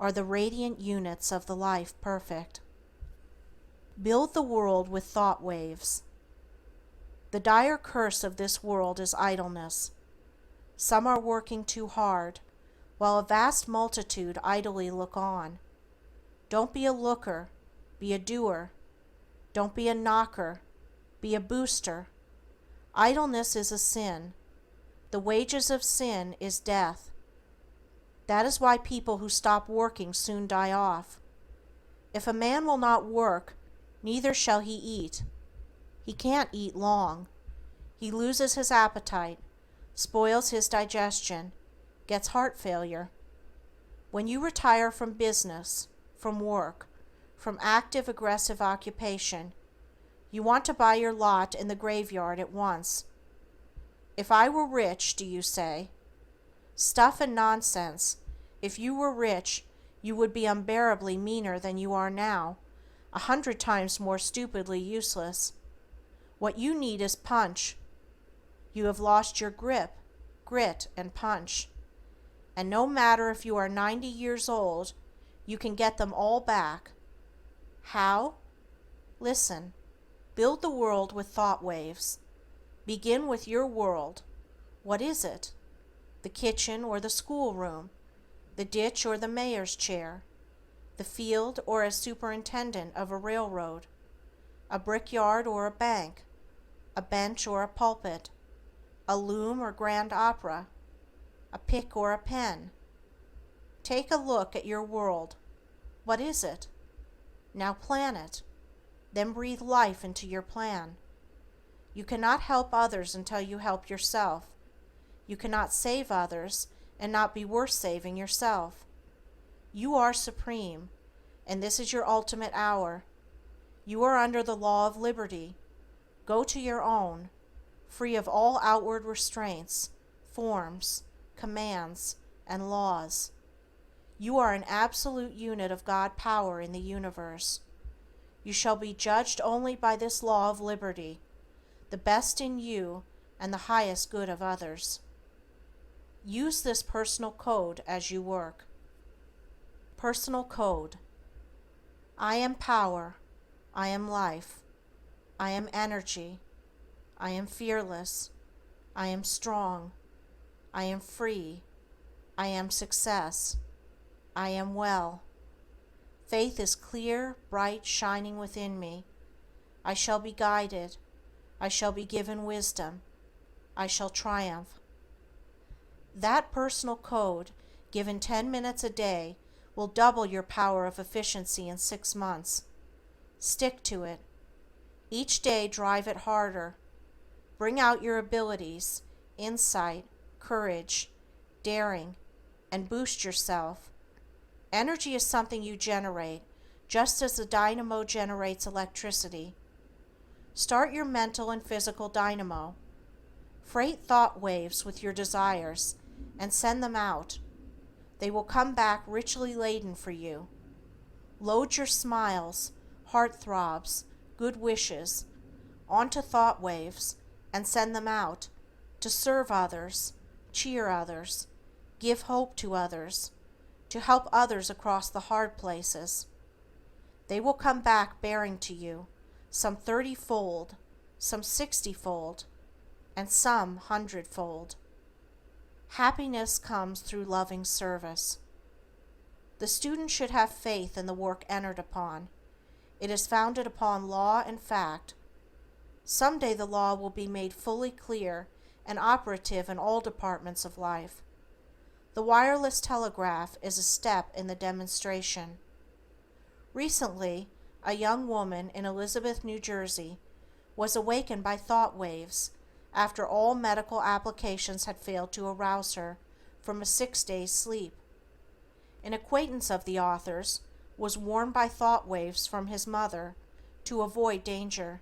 are the radiant units of the life perfect. Build the world with thought waves. The dire curse of this world is idleness. Some are working too hard, while a vast multitude idly look on. Don't be a looker, be a doer. Don't be a knocker, be a booster. Idleness is a sin. The wages of sin is death. That is why people who stop working soon die off. If a man will not work, neither shall he eat. He can't eat long. He loses his appetite, spoils his digestion, gets heart failure. When you retire from business, from work, from active aggressive occupation, you want to buy your lot in the graveyard at once. If I were rich, do you say? Stuff and nonsense. If you were rich, you would be unbearably meaner than you are now, 100 times more stupidly useless. What you need is punch. You have lost your grip, grit, and punch. And no matter if you are 90 years old, you can get them all back. How? Listen. Build the world with thought waves. Begin with your world. What is it? The kitchen or the schoolroom? The ditch or the mayor's chair? The field or as superintendent of a railroad? A brickyard or a bank? A bench or a pulpit? A loom or grand opera? A pick or a pen? Take a look at your world. What is it? Now plan it. Then breathe life into your plan. You cannot help others until you help yourself. You cannot save others and not be worth saving yourself. You are supreme, and this is your ultimate hour. You are under the law of liberty. Go to your own, free of all outward restraints, forms, commands, and laws. You are an absolute unit of God power in the universe. You shall be judged only by this law of liberty, the best in you and the highest good of others. Use this personal code as you work. Personal code. I am power. I am life. I am energy. I am fearless. I am strong. I am free. I am success. I am well. Faith is clear, bright, shining within me. I shall be guided. I shall be given wisdom. I shall triumph. That personal code, given 10 minutes a day, will double your power of efficiency in 6 months. Stick to it. Each day drive it harder. Bring out your abilities, insight, courage, daring, and boost yourself. Energy is something you generate, just as the dynamo generates electricity. Start your mental and physical dynamo. Freight thought waves with your desires and send them out. They will come back richly laden for you. Load your smiles, heart throbs, good wishes onto thought waves and send them out to serve others, cheer others, give hope to others, to help others across the hard places. They will come back bearing to you, some 30-fold, some 60-fold, and some 100-fold. Happiness comes through loving service. The student should have faith in the work entered upon. It is founded upon law and fact. Someday the law will be made fully clear and operative in all departments of life. The wireless telegraph is a step in the demonstration. Recently, a young woman in Elizabeth, New Jersey, was awakened by thought waves after all medical applications had failed to arouse her from a 6 days' sleep. An acquaintance of the author's was warned by thought waves from his mother to avoid danger.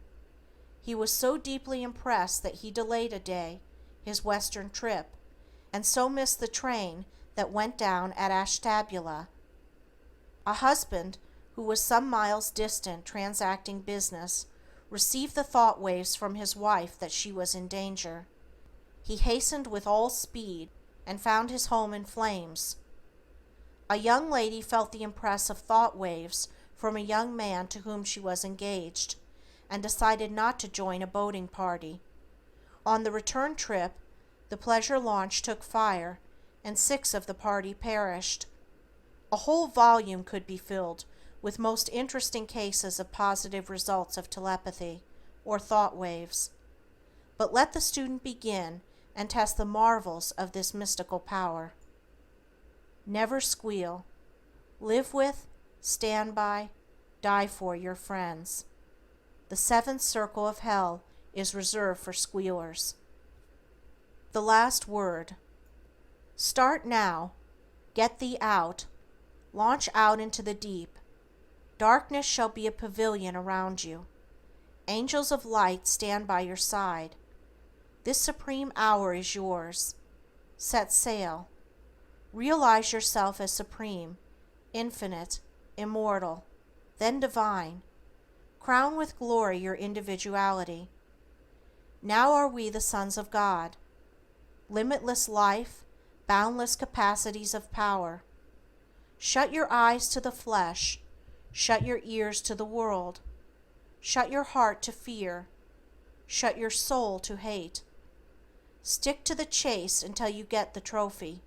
He was so deeply impressed that he delayed a day his western trip, and so missed the train that went down at Ashtabula. A husband who was some miles distant transacting business received the thought waves from his wife that she was in danger. He hastened with all speed and found his home in flames. A young lady felt the impress of thought waves from a young man to whom she was engaged, and decided not to join a boating party. On the return trip, the pleasure launch took fire, and 6 of the party perished. A whole volume could be filled with most interesting cases of positive results of telepathy, or thought waves. But let the student begin and test the marvels of this mystical power. Never squeal. Live with, stand by, die for your friends. The 7th circle of hell is reserved for squealers. The last word. Start now. Get thee out. Launch out into the deep. Darkness shall be a pavilion around you. Angels of light stand by your side. This supreme hour is yours. Set sail. Realize yourself as supreme, infinite, immortal, then divine. Crown with glory your individuality. Now are we the sons of God. Limitless life, boundless capacities of power. Shut your eyes to the flesh. Shut your ears to the world. Shut your heart to fear. Shut your soul to hate. Stick to the chase until you get the trophy.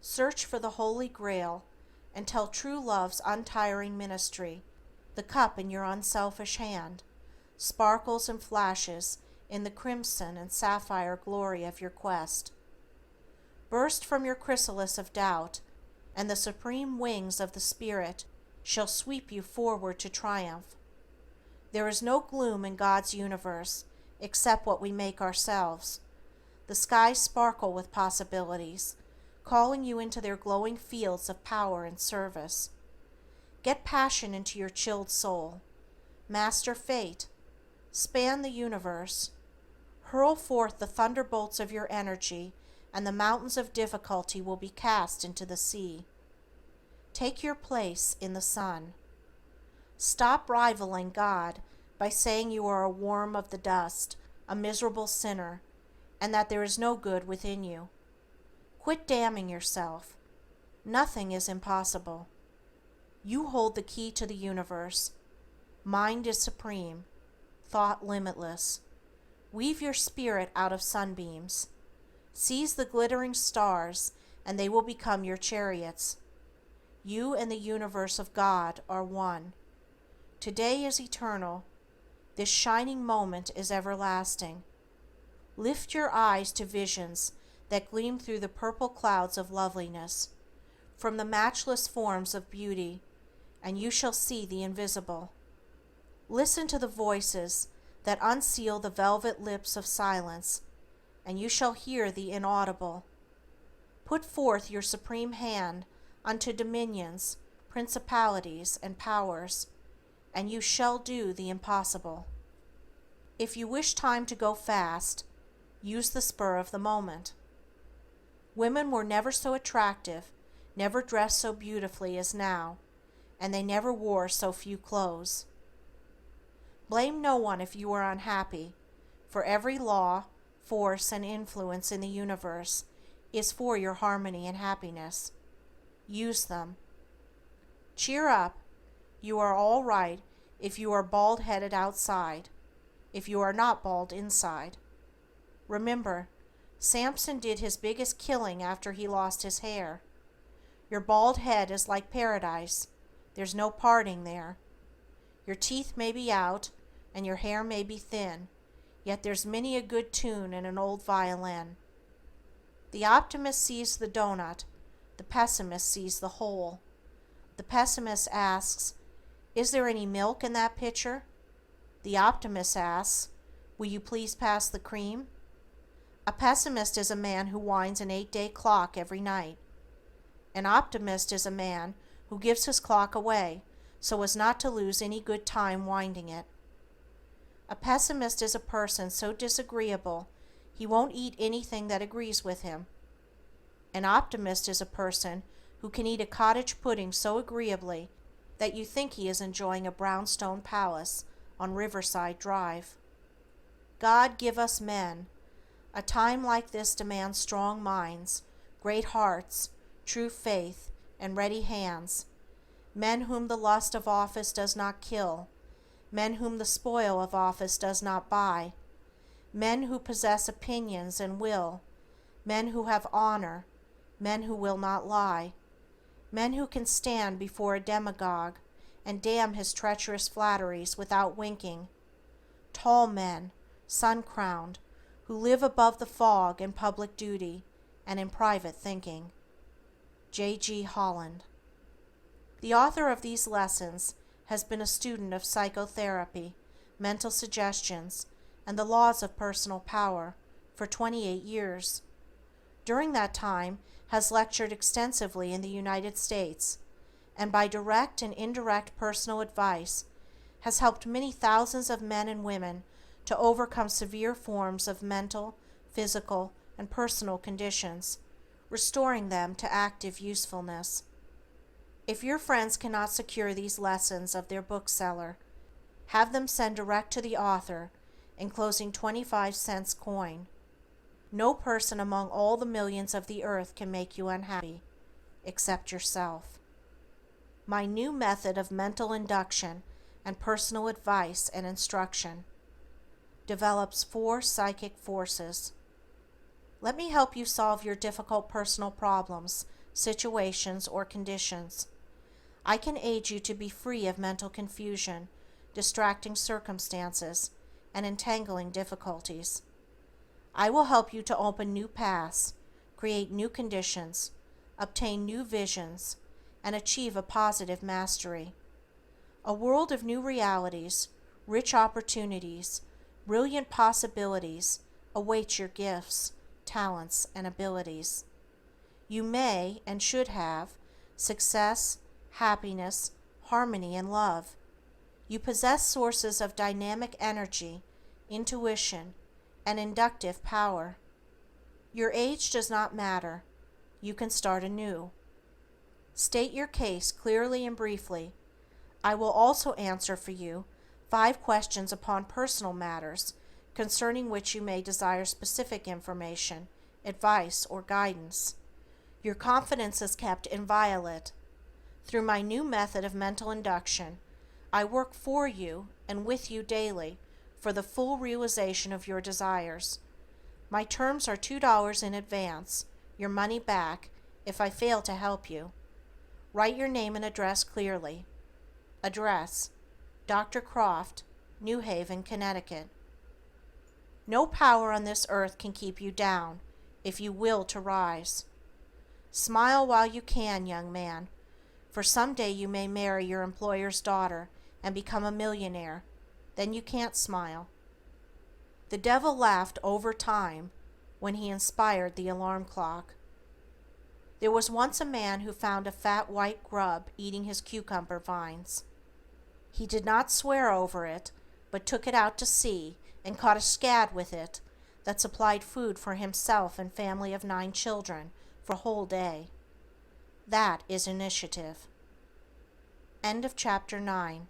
Search for the Holy Grail until true love's untiring ministry, the cup in your unselfish hand, sparkles and flashes in the crimson and sapphire glory of your quest. Burst from your chrysalis of doubt, and the supreme wings of the Spirit shall sweep you forward to triumph. There is no gloom in God's universe except what we make ourselves. The skies sparkle with possibilities, calling you into their glowing fields of power and service. Get passion into your chilled soul. Master fate. Span the universe. Hurl forth the thunderbolts of your energy, and the mountains of difficulty will be cast into the sea. Take your place in the sun. Stop rivaling God by saying you are a worm of the dust, a miserable sinner, and that there is no good within you. Quit damning yourself. Nothing is impossible. You hold the key to the universe. Mind is supreme. Thought limitless. Weave your spirit out of sunbeams. Seize the glittering stars, and they will become your chariots. You and the universe of God are one. Today is eternal. This shining moment is everlasting. Lift your eyes to visions that gleam through the purple clouds of loveliness, from the matchless forms of beauty, and you shall see the invisible. Listen to the voices that unseal the velvet lips of silence, and you shall hear the inaudible. Put forth your supreme hand unto dominions, principalities, and powers, and you shall do the impossible. If you wish time to go fast, use the spur of the moment. Women were never so attractive, never dressed so beautifully as now, and they never wore so few clothes. Blame no one if you are unhappy, for every law, force, and influence in the universe is for your harmony and happiness. Use them. Cheer up. You are all right if you are bald-headed outside, if you are not bald inside. Remember, Samson did his biggest killing after he lost his hair. Your bald head is like paradise. There's no parting there. Your teeth may be out, and your hair may be thin, yet there's many a good tune in an old violin. The optimist sees the donut, the pessimist sees the hole. The pessimist asks, Is there any milk in that pitcher? The optimist asks, will you please pass the cream? A pessimist is a man who winds an 8-day clock every night. An optimist is a man who gives his clock away so as not to lose any good time winding it. A pessimist is a person so disagreeable he won't eat anything that agrees with him. An optimist is a person who can eat a cottage pudding so agreeably that you think he is enjoying a brownstone palace on Riverside Drive. God give us men. A time like this demands strong minds, great hearts, true faith, and ready hands, men whom the lust of office does not kill, men whom the spoil of office does not buy, men who possess opinions and will, men who have honor, men who will not lie, men who can stand before a demagogue and damn his treacherous flatteries without winking, tall men, sun-crowned, who live above the fog in public duty and in private thinking. J.G. Holland. The author of these lessons has been a student of psychotherapy, mental suggestions, and the laws of personal power for 28 years. During that time, has lectured extensively in the United States, and by direct and indirect personal advice, has helped many thousands of men and women to overcome severe forms of mental, physical, and personal conditions, restoring them to active usefulness. If your friends cannot secure these lessons of their bookseller, have them send direct to the author, enclosing 25-cent coin. No person among all the millions of the earth can make you unhappy, except yourself. My new method of mental induction and personal advice and instruction develops 4 psychic forces. Let me help you solve your difficult personal problems, situations, or conditions. I can aid you to be free of mental confusion, distracting circumstances, and entangling difficulties. I will help you to open new paths, create new conditions, obtain new visions, and achieve a positive mastery. A world of new realities, rich opportunities, brilliant possibilities awaits your gifts, talents, and abilities. You may and should have success, happiness, harmony, and love. You possess sources of dynamic energy, intuition, and inductive power. Your age does not matter. You can start anew. State your case clearly and briefly. I will also answer for you 5 questions upon personal matters concerning which you may desire specific information, advice, or guidance. Your confidence is kept inviolate. Through my new method of mental induction, I work for you and with you daily for the full realization of your desires. My terms are $2 in advance, your money back, if I fail to help you. Write your name and address clearly. Address: Dr. Croft, New Haven, Connecticut. No power on this earth can keep you down, if you will to rise. Smile while you can, young man, for someday you may marry your employer's daughter and become a millionaire. Then you can't smile. The devil laughed over time when he inspired the alarm clock. There was once a man who found a fat white grub eating his cucumber vines. He did not swear over it, but took it out to sea and caught a scad with it that supplied food for himself and family of 9 children for a whole day. That is initiative. End of chapter 9.